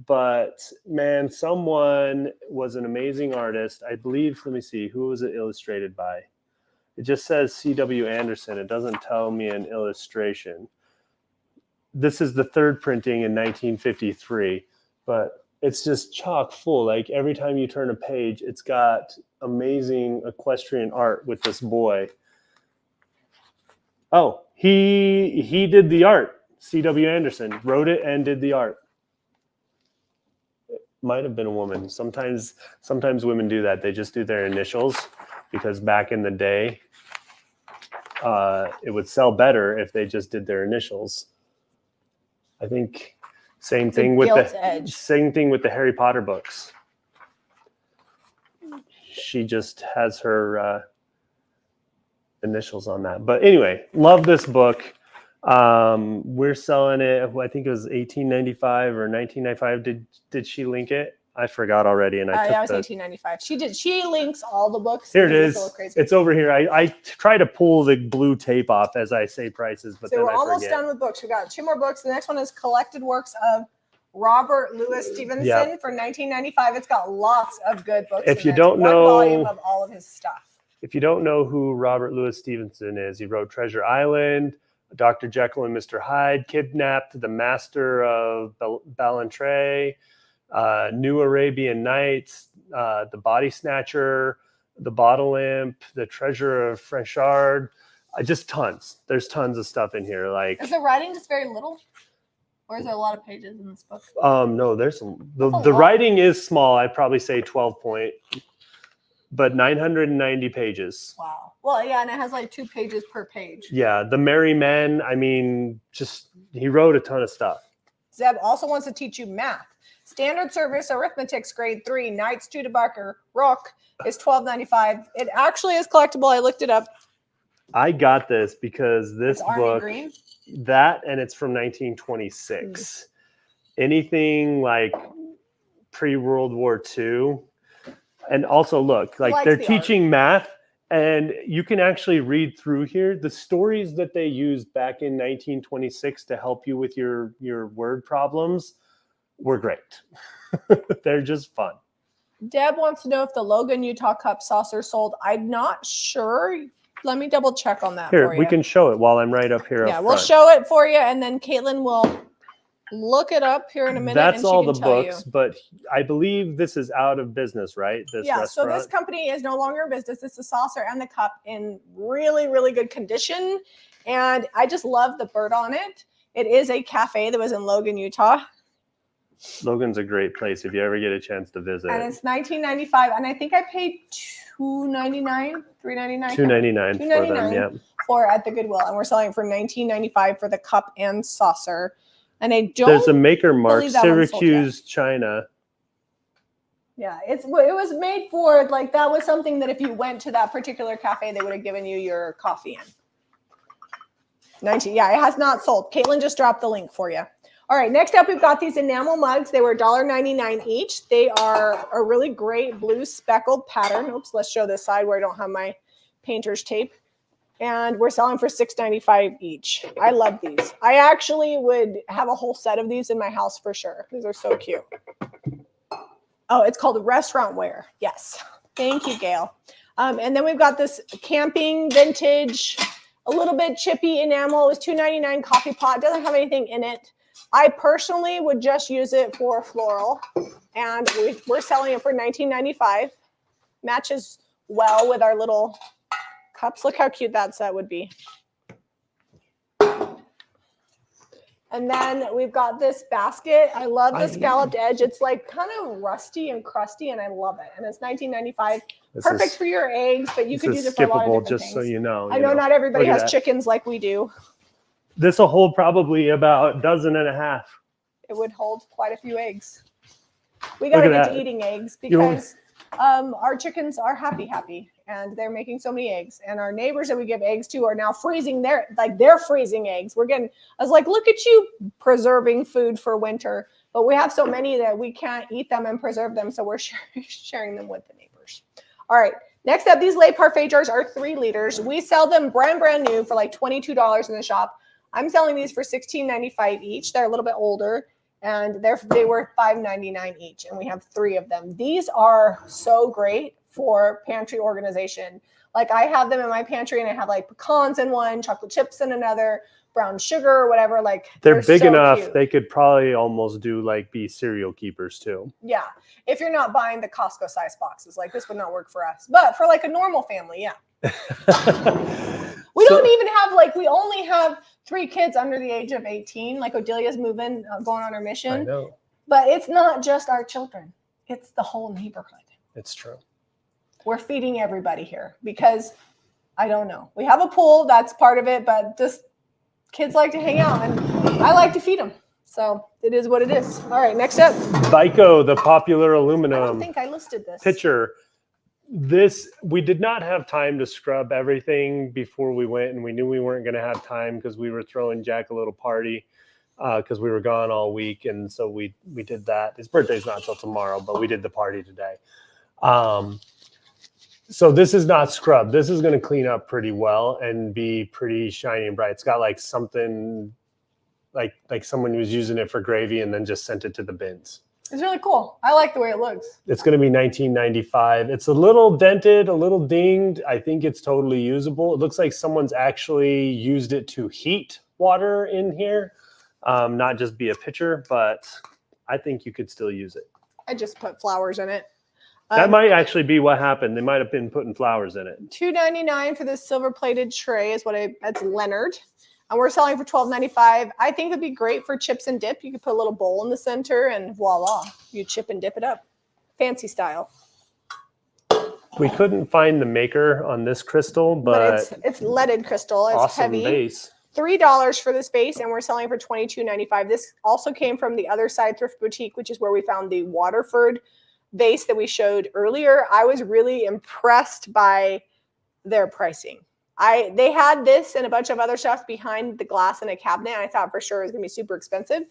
but man, someone was an amazing artist. I believe, let me see, who was it illustrated by? It just says C.W. Anderson. It doesn't tell me an illustration. This is the 3rd printing in 1953, but it's just chock full. Like every time you turn a page, it's got amazing equestrian art with this boy. Oh, he did the art. C.W. Anderson wrote it and did the art. It might have been a woman. Sometimes women do that. They just do their initials because back in the day, it would sell better if they just did their initials. I think same thing with the Harry Potter books. She just has her initials on that. But anyway, love this book. We're selling it. I think it was $18.95 or $19.95. Did she link it? I forgot already, and I took yeah, it was $18.95. She did. She links all the books. Here it because is. It's, crazy. It's over here. I try to pull the blue tape off as I say prices, but so then we're I almost forget. done with books. We got 2 more books. The next one is Collected Works of Robert Louis Stevenson for $19.95. It's got lots of good books. If in you it. don't One know, volume of all of his stuff. If you don't know who Robert Louis Stevenson is, he wrote Treasure Island, Dr. Jekyll and Mr. Hyde, Kidnapped, The Master of Ballantrae, New Arabian Nights, The Body Snatcher, The Bottle Imp, The Treasure of Frenchard. Just tons. There's tons of stuff in here. Like, is the writing just very little, or is there a lot of pages in this book? No, there's the writing is small. I'd probably say 12 point, but 990 pages. Wow. Well, yeah, and it has like 2 pages per page. Yeah, The Merry Men. I mean, he wrote a ton of stuff. Zeb also wants to teach you math. Standard Service Arithmetic's grade 3, Knight Studebaker Rook is $12.95. It actually is collectible. I looked it up. I got this because this book, green. That, and it's from 1926. Anything like pre-World War II. And also look, like they're teaching math, and you can actually read through here. The stories that they used back in 1926 to help you with your word problems were great. They're just fun. Deb wants to know if the Logan Utah Cup saucer sold. I'm not sure. Let me double check on that here, for you. we can show it while I'm right up here. Yeah, we'll show it for you, and then Caitlin will look it up here in a minute. That's all the books, but I believe this is out of business, right? This yeah, restaurant. So this company is no longer in business. It's the saucer and the cup in really, really good condition. And I just love the bird on it. It is a cafe that was in Logan, Utah. Logan's a great place if you ever get a chance to visit. And it's $19.95, and I think I paid $2.99, $3.99, $2.99 for them, yeah. For at the Goodwill, and we're selling it for $19.95 for the cup and saucer. And I don't. There's a maker mark, Syracuse, China. Yeah, it was made for, like, that was something that if you went to that particular cafe, they would have given you your coffee in. 19. Yeah, it has not sold. Caitlin just dropped the link for you. All right, next up, we've got these enamel mugs. They were $1.99 each. They are a really great blue speckled pattern. Oops, let's show this side where I don't have my painter's tape. And we're selling for $6.95 each. I love these. I actually would have a whole set of these in my house for sure. These are so cute. Oh, it's called restaurant wear. Yes. Thank you, Gail. And then we've got this camping vintage, a little bit chippy enamel. It was $2.99 coffee pot. It doesn't have anything in it. I personally would just use it for floral, and we're selling it for $19.95. Matches well with our little cups. Look how cute that set would be. And then we've got this basket. I love the scalloped edge. It's like kind of rusty and crusty, and I love it. And it's $19.95. Perfect for your eggs, but you could use it for a lot of different just things. So you know. I know not everybody has chickens like we do. This will hold probably about 1.5 dozen. It would hold quite a few eggs. We got to get to eating eggs because our chickens are happy, and they're making so many eggs. And our neighbors that we give eggs to are now freezing they're freezing eggs. I was like, look at you preserving food for winter, but we have so many that we can't eat them and preserve them, so we're sharing them with the neighbors. All right. Next up, these Le Parfait jars are 3 liters. We sell them brand new for like $22 in the shop. I'm selling these for $16.95 each. They're a little bit older, and they were $5.99 each, and we have 3 of them. These are so great for pantry organization. Like, I have them in my pantry, and I have like pecans in one, chocolate chips in another, brown sugar or whatever. Like, they're big so enough. cute. They could probably almost be cereal keepers too. Yeah, if you're not buying the Costco size boxes, like this would not work for us. But for like a normal family, yeah. We don't even have we only have 3 kids under the age of 18. Like, Odelia's moving, going on her mission. I know. But it's not just our children. It's the whole neighborhood. It's true. We're feeding everybody here because, I don't know. We have a pool. That's part of it. But just kids like to hang out, and I like to feed them. So it is what it is. All right, next up. Vico, the popular aluminum. I don't think I listed this. Pitcher. we did not have time to scrub everything before we went, and we knew we weren't going to have time because we were throwing Jack a little party because we were gone all week, and so we did that. His birthday's not till tomorrow, but we did the party today. So this is not scrubbed. This is going to clean up pretty well and be pretty shiny and bright. It's got like something like someone was using it for gravy and then just sent it to the bins. It's really cool. I like the way it looks. It's going to be $19.95. It's a little dented, a little dinged. I think it's totally usable. It looks like someone's actually used it to heat water in here, not just be a pitcher, but I think you could still use it. I just put flowers in it. That might actually be what happened. They might have been putting flowers in it. $2.99 for this silver-plated tray is that's Leonard. And we're selling for $12.95. I think it'd be great for chips and dip. You could put a little bowl in the center and voila, you chip and dip it up. Fancy style. We couldn't find the maker on this crystal, but it's leaded crystal. It's awesome heavy. Base. $3 for this base, and we're selling for $22.95. This also came from the other side thrift boutique, which is where we found the Waterford vase that we showed earlier. I was really impressed by their pricing. They had this and a bunch of other stuff behind the glass in a cabinet. And I thought for sure it was gonna be super expensive.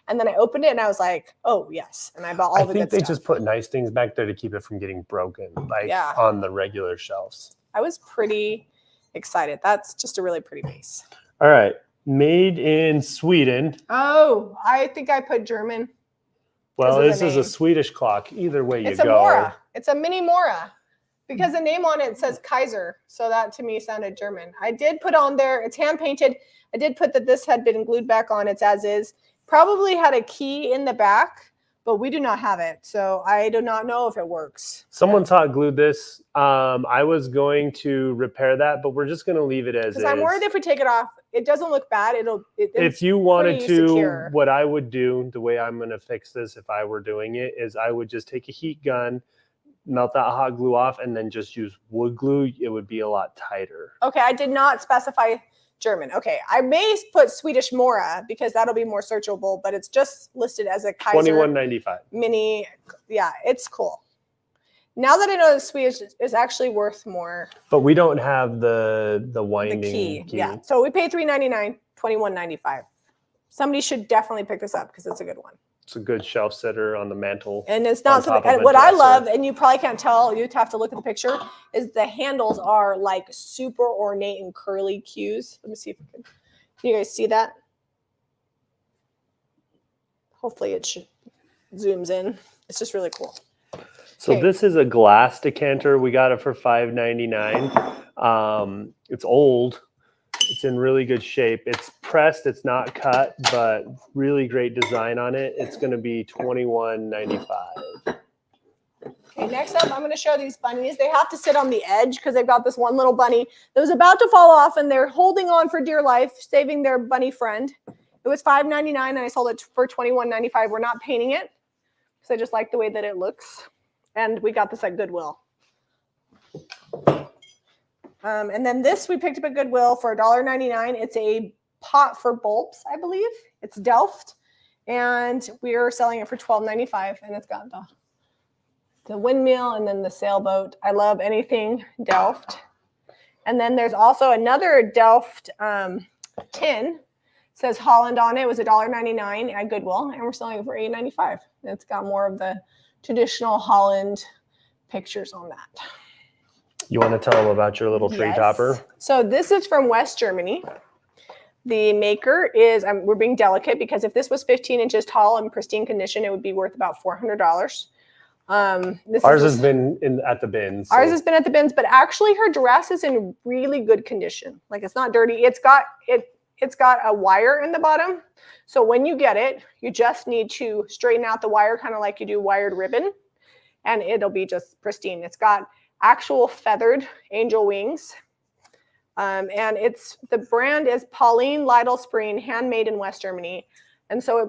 And then I opened it and I was like, oh yes. And I bought all the good stuff. I think they just put nice things back there to keep it from getting broken, like on the regular shelves. I was pretty excited. That's just a really pretty vase. All right. Made in Sweden. Oh, I think I put German. Well, this is a Swedish clock. Either way you go. It's a Mora. It's a mini Mora. Because the name on it says Kaiser. So that to me sounded German. I did put on there, it's hand painted. I did put that this had been glued back on. It's as is. Probably had a key in the back, but we do not have it. So I do not know if it works. Someone's hot glued this. I was going to repair that, but we're just going to leave it as is. Because I'm worried if we take it off, it doesn't look bad. If you wanted to, secure. What I would do, the way I'm going to fix this if I were doing it, is I would just take a heat gun, melt that hot glue off, and then just use wood glue. It would be a lot tighter. Okay, I did not specify German. Okay, I may put Swedish Mora because that'll be more searchable, but it's just listed as a Kaiser $21.95 mini. Yeah, it's cool. Now that I know the Swedish is actually worth more. But we don't have the winding key. Yeah, so we paid $3.99, $21.95. Somebody should definitely pick this up because it's a good one. It's a good shelf setter on the mantle. And it's not something, and what I love, and you probably can't tell, you'd have to look at the picture, is the handles are like super ornate and curly cues. Let me see if can you guys see that? Hopefully it zooms in. It's just really cool. So this is a glass decanter. We got it for $5.99. It's old. It's in really good shape. It's pressed. It's not cut, but really great design on it. It's going to be $21.95. Okay, next up, I'm going to show these bunnies. They have to sit on the edge because they've got this one little bunny that was about to fall off, and they're holding on for dear life, saving their bunny friend. It was $5.99, and I sold it for $21.95. We're not painting it because I just like the way that it looks. And we got this at Goodwill. And then this we picked up at Goodwill for $1.99. It's a pot for bulbs, I believe. It's Delft. And we are selling it for $12.95. And it's got the windmill and then the sailboat. I love anything Delft. And then there's also another Delft tin. It says Holland on it. It was $1.99 at Goodwill. And we're selling it for $8.95. And it's got more of the traditional Holland pictures on that. You want to tell them about your little tree topper? So this is from West Germany. The maker is, we're being delicate because if this was 15 inches tall and pristine condition, it would be worth about $400. Ours has been at the bins. Ours has been at the bins, but actually her dress is in really good condition. Like it's not dirty. It's got a wire in the bottom. So when you get it, you just need to straighten out the wire, kind of like you do wired ribbon, and it'll be just pristine. It's got actual feathered angel wings. And the brand is Pauline Lytle Spring, handmade in West Germany. And so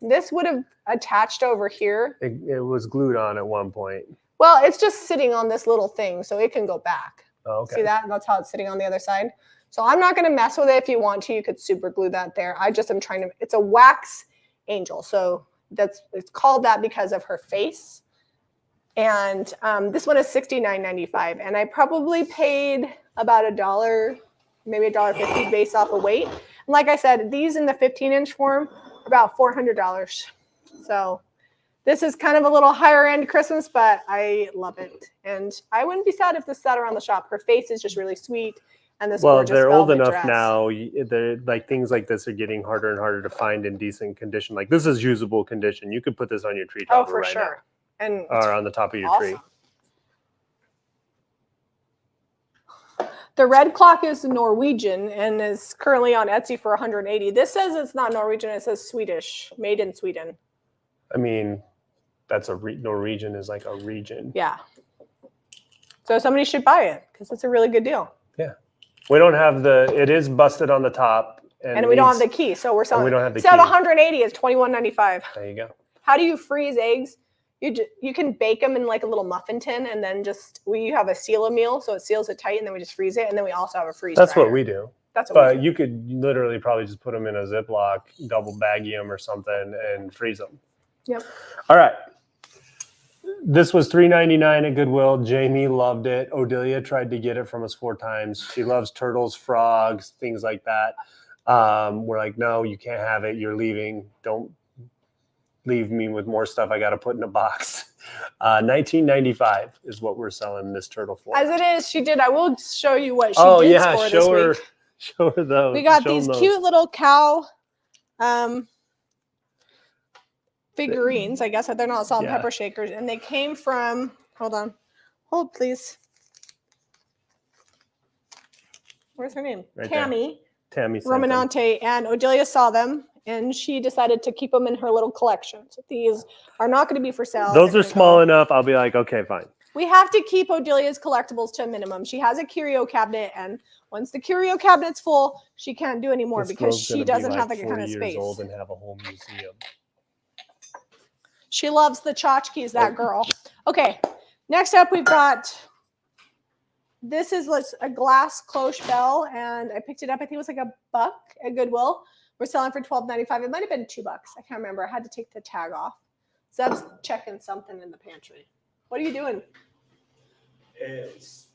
this would have attached over here. It was glued on at one point. Well, it's just sitting on this little thing, so it can go back. Oh, okay. See that? That's how it's sitting on the other side. So I'm not going to mess with it. If you want to, you could super glue that there. I just am trying to, it's a wax angel. So it's called that because of her face. And this one is $69.95, and I probably paid about $1, maybe $1.50 based off of weight. And like I said, these in the 15-inch form are about $400. So this is kind of a little higher end Christmas, but I love it. And I wouldn't be sad if this sat around the shop. Her face is just really sweet. And this gorgeous they're old velvet enough dress. now. They're like things like this are getting harder and harder to find in decent condition. Like this is usable condition. You could put this on your tree topper for right sure. now, And or on the top of your awesome. tree. The red clock is Norwegian and is currently on Etsy for 180. This says it's not Norwegian. It says Swedish, made in Sweden. I mean, that's Norwegian is like a region. Yeah. So somebody should buy it because it's a really good deal. Yeah. We don't have it is busted on the top. And we don't have the key. So we're selling. We don't have the instead key. of 180, it's $21.95. There you go. How do you freeze eggs? You can bake them in like a little muffin tin, and then we have a seal a meal, so it seals it tight, and then we just freeze it, and then we also have a freeze That's dryer. what we do. That's what we do. But you could literally probably just put them in a Ziploc, double baggy them or something, and freeze them. Yep. All right. This was $3.99 at Goodwill. Jamie loved it. Odelia tried to get it from us 4 times. She loves turtles, frogs, things like that. We're like, no, you can't have it. You're leaving. Don't leave me with more stuff I got to put in a box. $19.95 is what we're selling this turtle for. As it is, she did. I will show you what she did score this week. Show her those. We got these cute little cow figurines. I guess they're not salt and pepper shakers, and they came from. Hold please. Where's her name? Right Tammy. There. Tammy Romanante, and Odelia saw them, and she decided to keep them in her little collection. So these are not going to be for sale. Those are small enough. I'll be like, okay, fine. We have to keep Odelia's collectibles to a minimum. She has a curio cabinet, and once the curio cabinet's full, she can't do anymore because she doesn't have the kind of space. Old and have a whole museum. She loves the tchotchkes, that girl. Okay, next up we've got. This is a glass cloche bell, and I picked it up. I think it was like $1 at Goodwill. We're selling for $12.95. It might have been $2. I can't remember. I had to take the tag off. Zeb's checking something in the pantry. What are you doing? It's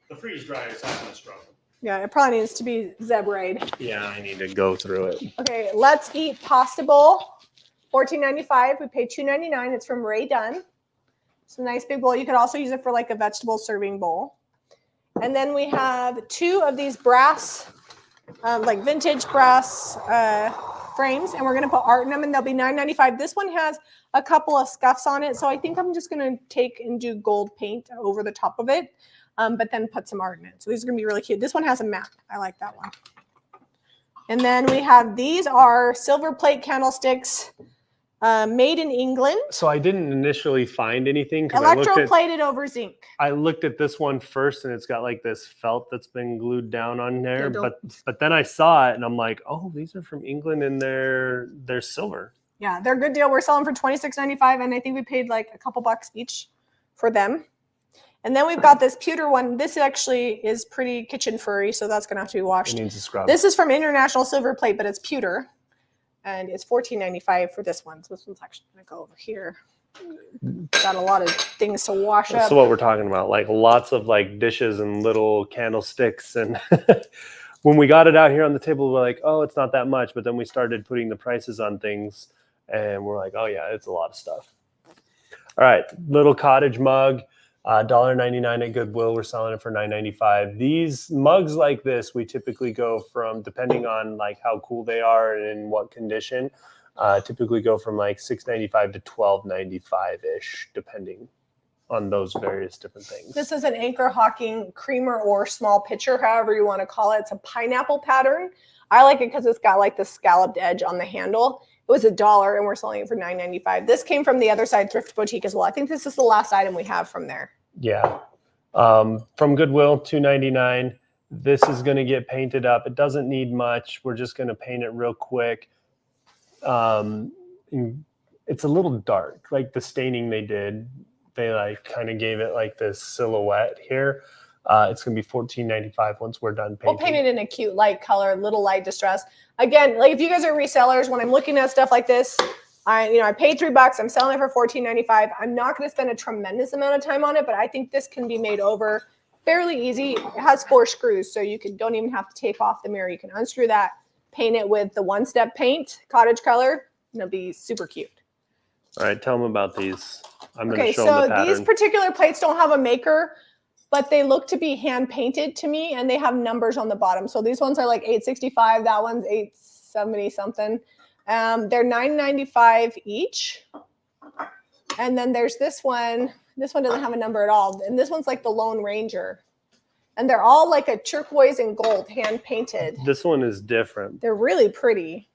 the freeze dryer is having a struggle. Yeah, it probably needs to be Zeb raid. Yeah, I need to go through it. Okay, let's eat pasta bowl. $14.95. We paid $2.99. It's from Ray Dunn. It's a nice big bowl. You could also use it for like a vegetable serving bowl. And then we have 2 of these brass, like vintage brass frames, and we're going to put art in them, and they'll be $9.95. This one has a couple of scuffs on it, so I think I'm just going to take and do gold paint over the top of it, but then put some art in it. So these are going to be really cute. This one has a mat. I like that one. And then we have, these are silver plate candlesticks. Made in England. So I didn't initially find anything. Electroplated over zinc. I looked at this one first, and it's got like this felt that's been glued down on there. Yeah, but then I saw it, and I'm like, oh, these are from England, and they're silver. Yeah, they're a good deal. We're selling for $26.95, and I think we paid like a couple bucks each for them. And then we've got this pewter one. This actually is pretty kitchen furry, so that's going to have to be washed. It needs a scrub. This is from International Silver Plate, but it's pewter. And it's $14.95 for this one. So this one's actually going to go over here. Got a lot of things to wash up. That's what we're talking about. Like lots of like dishes and little candlesticks. And when we got it out here on the table, we're like, oh, it's not that much. But then we started putting the prices on things, and we're like, oh yeah, it's a lot of stuff. All right, little cottage mug. $1.99 at Goodwill. We're selling it for $9.95. These mugs like this, we typically go from, depending on like how cool they are and in what condition, typically go from like $6.95 to $12.95-ish, depending on those various different things. This is an Anchor Hawking creamer or small pitcher, however you want to call it. It's a pineapple pattern. I like it because it's got like the scalloped edge on the handle. It was $1, and we're selling it for $9.95. This came from the Other Side Thrift Boutique as well. I think this is the last item we have from there. Yeah. From Goodwill, $2.99. This is going to get painted up. It doesn't need much. We're just going to paint it real quick. It's a little dark. Like the staining they did, they like kind of gave it like this silhouette here. It's going to be $14.95 once we're done painting. We'll paint it in a cute light color, little light distress. Again, like if you guys are resellers, when I'm looking at stuff like this, I paid $3. I'm selling it for $14.95. I'm not going to spend a tremendous amount of time on it, but I think this can be made over fairly easy. It has 4 screws, so you don't even have to take off the mirror. You can unscrew that, paint it with the one-step paint, cottage color, and it'll be super cute. All right, tell them about these. I'm going Okay, to show them the so pattern. these particular plates don't have a maker, but they look to be hand painted to me, and they have numbers on the bottom. So these ones are like 865. That one's 870 something. They're $9.95 each. And then there's this one. This one doesn't have a number at all. And this one's like the Lone Ranger. And they're all like a turquoise and gold, hand painted. This one is different. They're really pretty.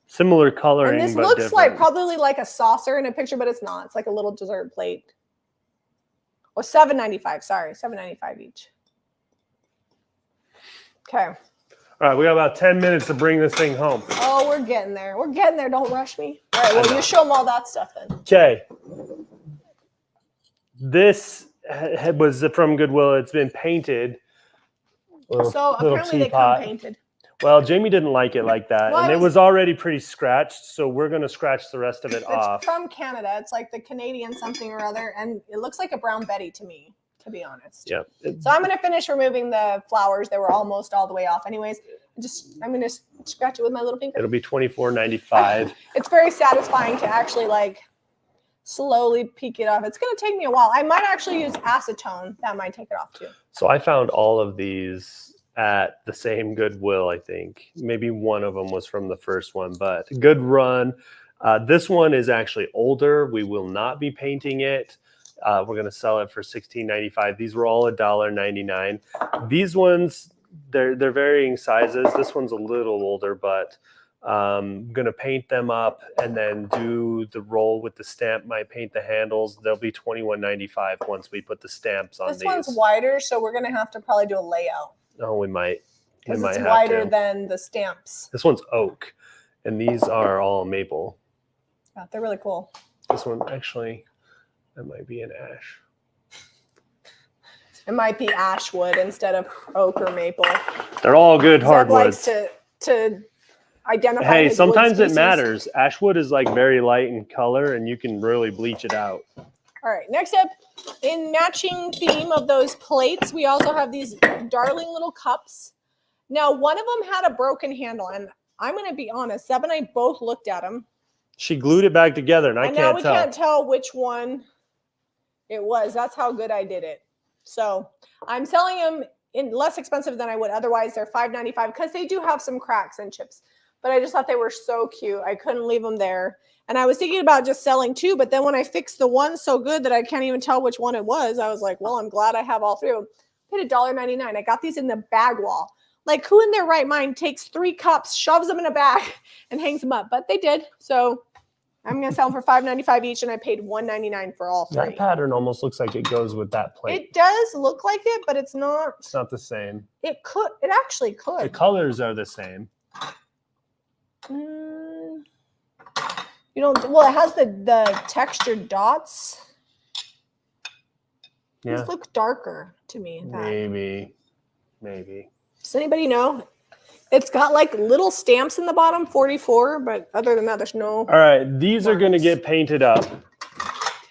Similar coloring, and this but looks different. like probably like a saucer in a picture, but it's not. It's like a little dessert plate. Oh, $7.95. Sorry, $7.95 each. Okay. All right, we got about 10 minutes to bring this thing home. Oh, we're getting there. We're getting there. Don't rush me. All right, well, you show them all that stuff then. Okay. This was from Goodwill. It's been painted. So apparently they come painted. Well, Jamie didn't like it like that. Well, and it was already pretty scratched, so we're going to scratch the rest of it off. It's from Canada. It's like the Canadian something or other, and it looks like a Brown Betty to me, to be honest. Yeah. So I'm going to finish removing the flowers. They were almost all the way off anyways. I'm going to scratch it with my little finger. It'll be $24.95. It's very satisfying to actually like slowly peek it off. It's going to take me a while. I might actually use acetone. That might take it off too. So I found all of these at the same Goodwill, I think. Maybe one of them was from the first one, but good run. This one is actually older. We will not be painting it. We're going to sell it for $16.95. These were all $1.99. These ones, they're varying sizes. This one's a little older, but I'm going to paint them up and then do the roll with the stamp. Might paint the handles. They'll be $21.95 once we put the stamps on these. This one's wider, so we're going to have to probably do a layout. Oh, we might. Because it's wider than the stamps. This one's oak, and these are all maple. Yeah, they're really cool. This one, actually, that might be an ash. It might be ash wood instead of oak or maple. They're all good Zeb hardwoods. likes to identify. Hey, his sometimes wood it matters. Ashwood is like very light in color, and you can really bleach it out. All right, next up, in matching theme of those plates, we also have these darling little cups. Now, one of them had a broken handle, and I'm going to be honest, Zeb and I both looked at them. She glued it back together, and I And can't now we tell. can't tell which one it was. That's how good I did it. So I'm selling them in less expensive than I would otherwise. They're $5.95 because they do have some cracks and chips. But I just thought they were so cute. I couldn't leave them there. And I was thinking about just selling 2, but then when I fixed the one so good that I can't even tell which one it was, I was like, well, I'm glad I have all 3 of them. I paid $1.99. I got these in the bag wall. Like, who in their right mind takes 3 cups, shoves them in a bag, and hangs them up? But they did. So I'm going to sell them for $5.95 each, and I paid $1.99 for all 3. That pattern almost looks like it goes with that plate. It does look like it, but it's not. It's not the same. It could. It actually could. The colors are the same. You don't. Well, it has the textured dots. Yeah. These look darker to me. Maybe. Does anybody know? It's got like little stamps in the bottom, 44, but other than that, there's no. All right, these are going to get painted up,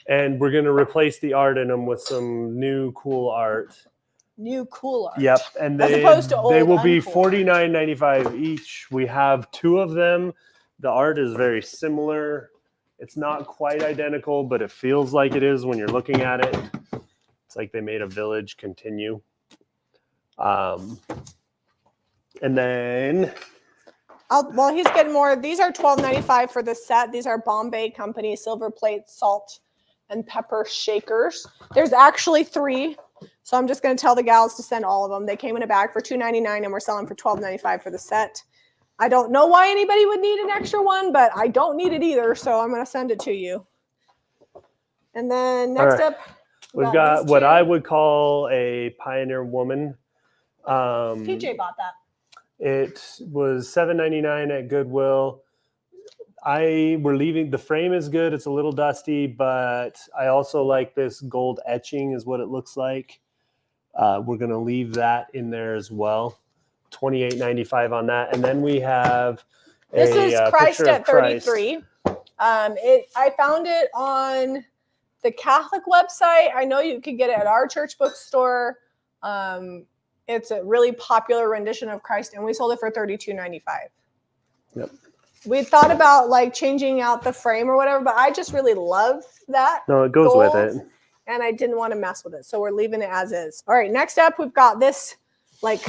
and we're going to replace the art in them with some new cool art. New cool art. Yep, and As opposed to old they will be uncool. $49.95 each. We have 2 of them. The art is very similar. It's not quite identical, but it feels like it is when you're looking at it. It's like they made a village continue. And then While he's getting more, these are $12.95 for the set. These are Bombay Company silver plate salt and pepper shakers. There's actually 3. So I'm just going to tell the gals to send all of them. They came in a bag for $2.99 and we're selling for $12.95 for the set. I don't know why anybody would need an extra one, but I don't need it either. So I'm going to send it to you. And then next up, we've got what I would call a pioneer woman. PJ bought that. It was $7.99 at Goodwill. We're leaving. The frame is good. It's a little dusty, but I also like this gold etching is what it looks like. We're going to leave that in there as well. $28.95 on that. And then we have This is Christ at 33. I found it on the Catholic website. I know you could get it at our church bookstore. It's a really popular rendition of Christ, and we sold it for $32.95. Yep. We thought about like changing out the frame or whatever, but I just really love that. No, it goes with it. And I didn't want to mess with it, so we're leaving it as is. All right, next up, we've got this like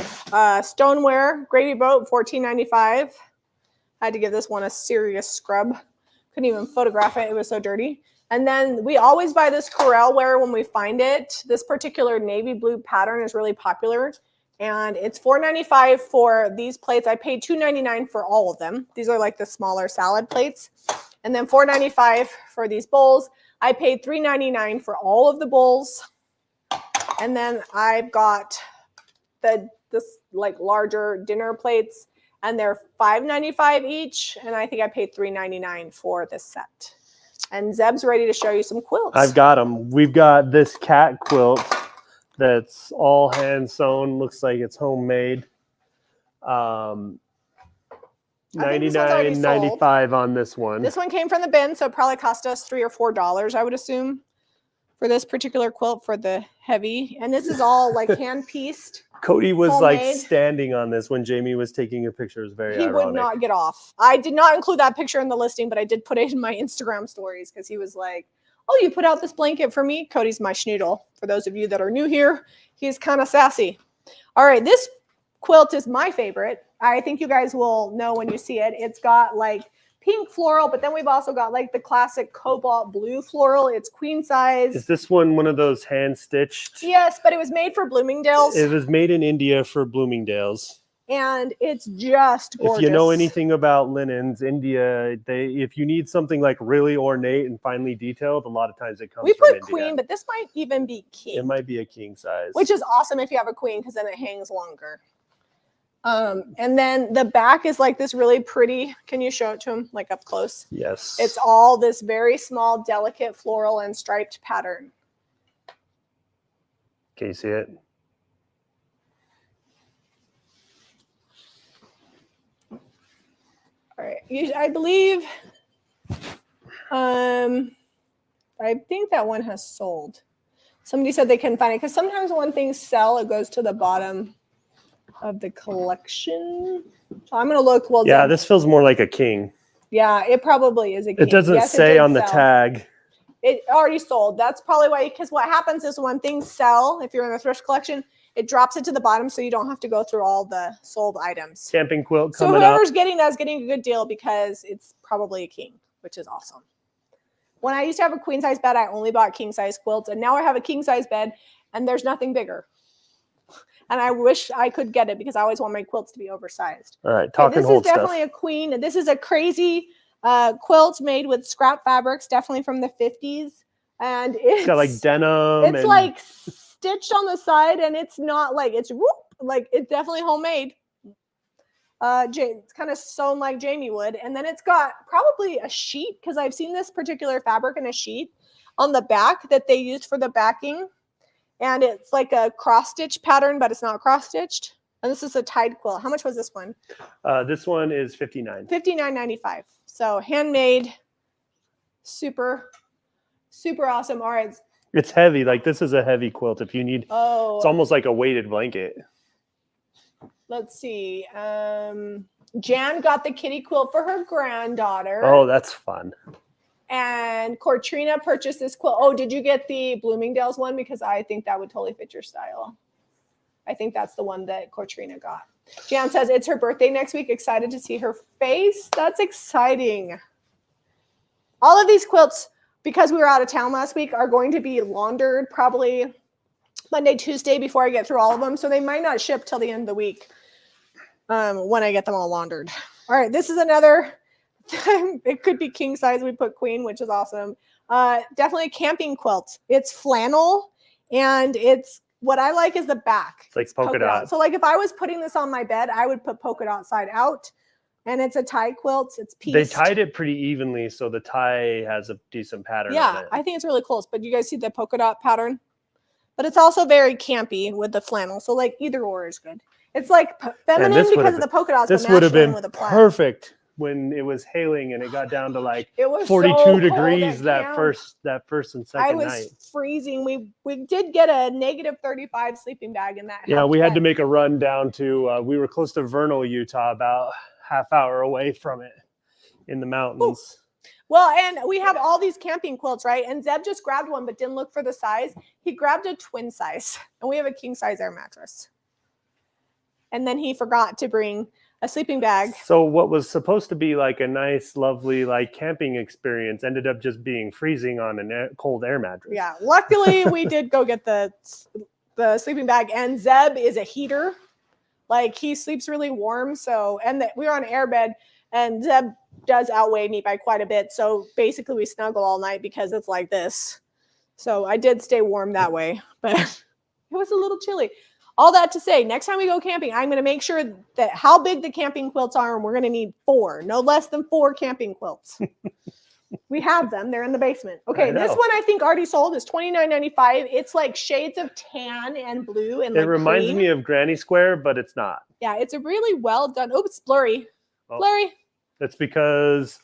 stoneware gravy boat, $14.95. I had to give this one a serious scrub. Couldn't even photograph it. It was so dirty. And then we always buy this Corelware when we find it. This particular navy blue pattern is really popular. And it's $4.95 for these plates. I paid $2.99 for all of them. These are like the smaller salad plates. And then $4.95 for these bowls. I paid $3.99 for all of the bowls. And then I've got this like larger dinner plates, and they're $5.95 each. And I think I paid $3.99 for this set. And Zeb's ready to show you some quilts. I've got them. We've got this cat quilt that's all hand sewn. Looks like it's homemade. $99.95 on this one. This one came from the bin, so it probably cost us $3 or $4, I would assume, for this particular quilt for the heavy. And this is all like hand pieced. Cody was homemade. like standing on this when Jamie was taking a picture. It was very ironic. He would not get off. I did not include that picture in the listing, but I did put it in my Instagram stories because he was like, "Oh, you put out this blanket for me?" Cody's my schnoodle. For those of you that are new here, he's kind of sassy. All right, this quilt is my favorite. I think you guys will know when you see it. It's got like pink floral, but then we've also got like the classic cobalt blue floral. It's queen size. Is this one of those hand stitched? Yes, but it was made for Bloomingdale's. It was made in India for Bloomingdale's. And it's just gorgeous. If you know anything about linens, India, if you need something like really ornate and finely detailed, a lot of times it comes from India. We put queen, but this might even be king. It might be a king size. Which is awesome if you have a queen, because then it hangs longer. And then the back is like this really pretty. Can you show it to him like up close? Yes. It's all this very small, delicate floral and striped pattern. Can you see it? All right. I believe, I think that one has sold. Somebody said they couldn't find it because sometimes when things sell, it goes to the bottom of the collection. So I'm going to look. Well, yeah, this feels more like a king. Yeah, it probably is a king. It doesn't say on the tag. It already sold. That's probably why, because what happens is when things sell, if you're in the thrift collection, it drops it to the bottom so you don't have to go through all the sold items. Camping quilt coming up. So whoever's getting that is getting a good deal because it's probably a king, which is awesome. When I used to have a queen size bed, I only bought king size quilts, and now I have a king size bed and there's nothing bigger. And I wish I could get it because I always want my quilts to be oversized. All right, talk and hold stuff. This is definitely a queen. This is a crazy quilt made with scrap fabrics, definitely from the 50s. And it's got like denim. It's like stitched on the side, and it's not like it's like it's definitely homemade. It's kind of sewn like Jamie would, and then it's got probably a sheet because I've seen this particular fabric in a sheet on the back that they used for the backing, and it's like a cross stitch pattern, but it's not cross stitched. And this is a tied quilt. How much was this one? This one is $59. $59.95. So handmade, super awesome. All right. It's heavy. Like this is a heavy quilt. If you need, it's almost like a weighted blanket. Let's see. Jan got the kitty quilt for her granddaughter. Oh, that's fun. And Cortrina purchased this quilt. Oh, did you get the Bloomingdale's one? Because I think that would totally fit your style. I think that's the one that Cortrina got. Jan says it's her birthday next week. Excited to see her face. That's exciting. All of these quilts, because we were out of town last week, are going to be laundered probably Monday, Tuesday before I get through all of them. So they might not ship till the end of the week when I get them all laundered. All right, this is another, it could be king size. We put queen, which is awesome. Definitely a camping quilt. It's flannel, and it's, what I like is the back. It's like polka dot. So like if I was putting this on my bed, I would put polka dot side out. And it's a tie quilt. It's pieced. They tied it pretty evenly, so the tie has a decent pattern on it. I think it's really close. But you guys see the polka dot pattern? But it's also very campy with the flannel. So like either or is good. It's like feminine because of the polka dots. This would have been perfect when it was hailing and it got down to like It was 42 so cold degrees at that camp. first and I second was night. freezing. We did get a negative 35 sleeping bag in that. Yeah, we had to bed. make a run down to we were close to Vernal, Utah, about half hour away from it in the mountains. Ooh. Well, and we have all these camping quilts, right? And Zeb just grabbed one but didn't look for the size. He grabbed a twin size, and we have a king size air mattress. And then he forgot to bring a sleeping bag. So what was supposed to be like a nice, lovely, like camping experience ended up just being freezing on a cold air mattress. Yeah, luckily we did go get the sleeping bag, and Zeb is a heater. Like, he sleeps really warm. So, and we were on an air bed, and Zeb does outweigh me by quite a bit. So basically we snuggle all night because it's like this. So I did stay warm that way, but it was a little chilly. All that to say, next time we go camping, I'm going to make sure that how big the camping quilts are, and we're going to need 4, no less than 4 camping quilts. We have them. They're in the basement. Okay, this one I think already sold is $29.95. It's like shades of tan and blue and like it reminds cream. me of Granny Square, but it's not. Yeah, it's a really well done. Oh, it's blurry. Oh, blurry. That's because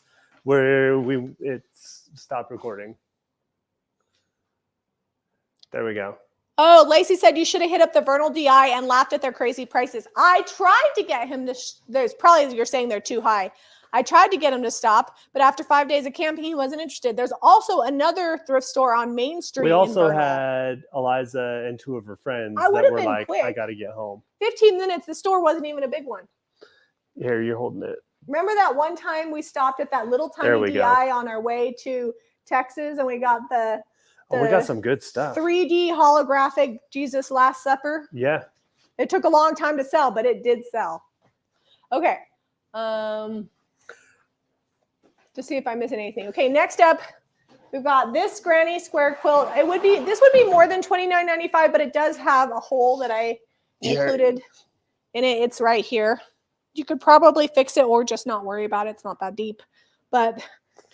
it's stopped recording. There we go. Oh, Lacey said you should have hit up the Vernal DI and laughed at their crazy prices. I tried to get him to, there's probably, you're saying they're too high. I tried to get him to stop, but after 5 days of camping, he wasn't interested. There's also another thrift store on Main Street. We also in Vernal. had Eliza and 2 of her friends I would that have were been like, quick. I got to get home. 15 minutes. The store wasn't even a big one. Here, you're holding it. Remember that one time we stopped at that little There tiny we DI go. on our way to Texas, and we got the Oh, we got some good stuff. 3D holographic Jesus Last Supper. Yeah. It took a long time to sell, but it did sell. Okay. Just see if I'm missing anything. Okay, next up, we've got this granny square quilt. This would be more than $29.95, but it does have a hole that I included in it. It's right here. You could probably fix it or just not worry about it. It's not that deep. But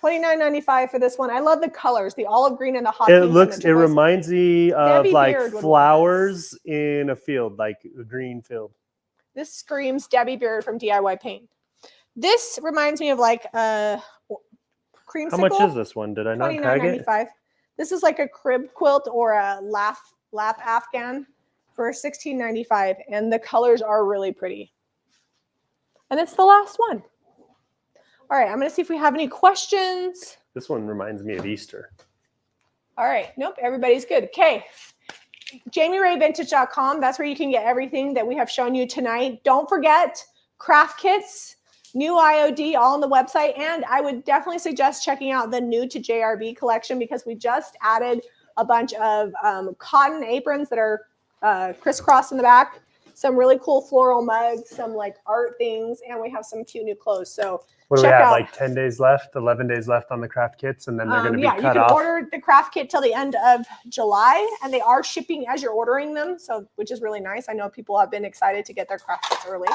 $29.95 for this one. I love the colors, the olive green and the hot pink. It reminds me of Debbie like Beard would flowers in a field, like a green field. This screams Debbie Beard from DIY Paint. This reminds me of like a creamsicle. How much is this one? Did I not tag it? $29.95. This is like a crib quilt or a lap Afghan for $16.95, and the colors are really pretty. And it's the last one. All right, I'm going to see if we have any questions. This one reminds me of Easter. All right, nope, everybody's good. Okay, JamieRayVintage.com. That's where you can get everything that we have shown you tonight. Don't forget craft kits, new IOD, all on the website. And I would definitely suggest checking out the new to JRB collection because we just added a bunch of cotton aprons that are crisscrossed in the back. Some really cool floral mugs, some like art things, and we have some cute new clothes. So what do we check have? out. Like 10 days left, 11 days left on the craft kits, and then they're going to be cut off. Yeah, you can order the craft kit till the end of July, and they are shipping as you're ordering them, so which is really nice. I know people have been excited to get their craft kits early.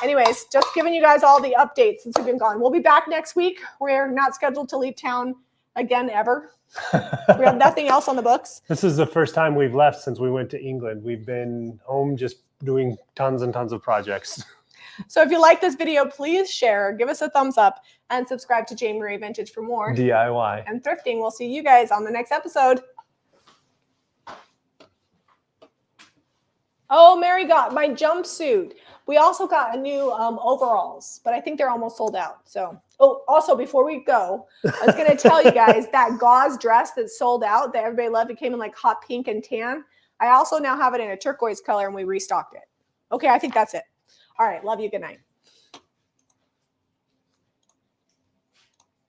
Anyways, just giving you guys all the updates since we've been gone. We'll be back next week. We're not scheduled to leave town again ever. We have nothing else on the books. This is the first time we've left since we went to England. We've been home just doing tons and tons of projects. So if you like this video, please share, give us a thumbs up, and subscribe to Jamie Ray Vintage for more DIY and thrifting. We'll see you guys on the next episode. Oh, Mary got my jumpsuit. We also got a new overalls, but I think they're almost sold out. So, oh, also before we go, I was going to tell you guys that gauze dress that's sold out that everybody loved. It came in like hot pink and tan. I also now have it in a turquoise color, and we restocked it. Okay, I think that's it. All right, love you. Good night.